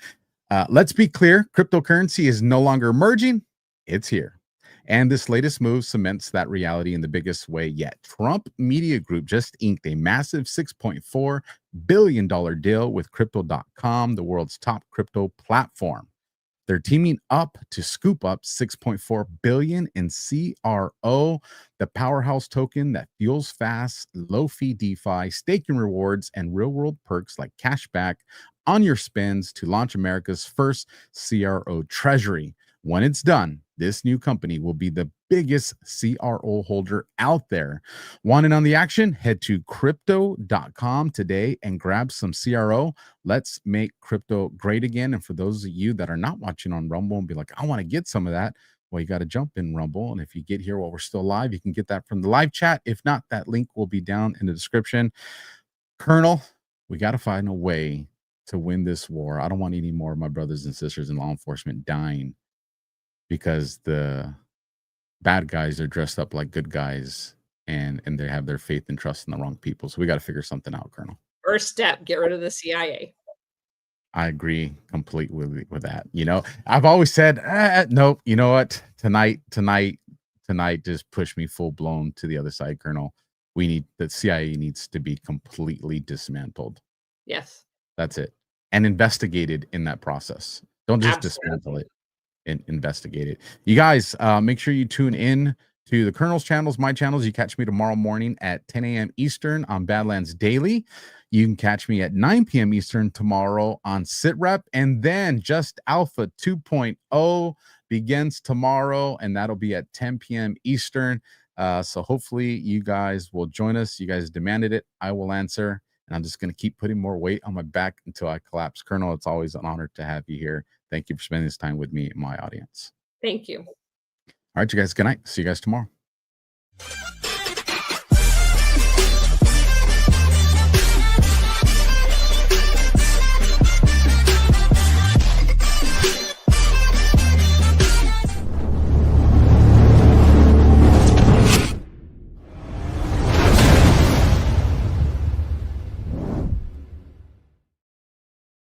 Let's be clear. Cryptocurrency is no longer emerging. It's here. And this latest move cements that reality in the biggest way yet. Trump Media Group just inked a massive $6.4 billion deal with Crypto.com, the world's top crypto platform. They're teaming up to scoop up $6.4 billion in CRO, the powerhouse token that fuels fast, low-fee DeFi, staking rewards, and real-world perks like cashback on your spends to launch America's first CRO treasury. When it's done, this new company will be the biggest CRO holder out there. Want in on the action? Head to crypto.com today and grab some CRO. Let's make crypto great again. And for those of you that are not watching on Rumble and be like, I want to get some of that, well, you got to jump in Rumble. And if you get here while we're still live, you can get that from the live chat. If not, that link will be down in the description. Colonel, we got to find a way to win this war. I don't want any more of my brothers and sisters in law enforcement dying because the bad guys are dressed up like good guys and they have their faith and trust in the wrong people. So we got to figure something out, Colonel.
First step, get rid of the CIA.
I agree completely with that. You know, I've always said, nope. You know what? Tonight, just push me full blown to the other side, Colonel. The CIA needs to be completely dismantled.
Yes.
That's it. And investigated in that process. Don't just
Absolutely.
dismantle it, and investigate it. You guys, make sure you tune in to the Colonel's channels, my channels. You catch me tomorrow morning at 10 a.m. Eastern on Badlands Daily. You can catch me at 9 p.m. Eastern tomorrow on SitRep. And then Just Alpha 2.0 begins tomorrow, and that'll be at 10 p.m. Eastern. So hopefully you guys will join us. You guys demanded it. I will answer. And I'm just going to keep putting more weight on my back until I collapse. Colonel, it's always an honor to have you here. Thank you for spending this time with me and my audience.
Thank you.
All right, you guys. Good night. See you guys tomorrow.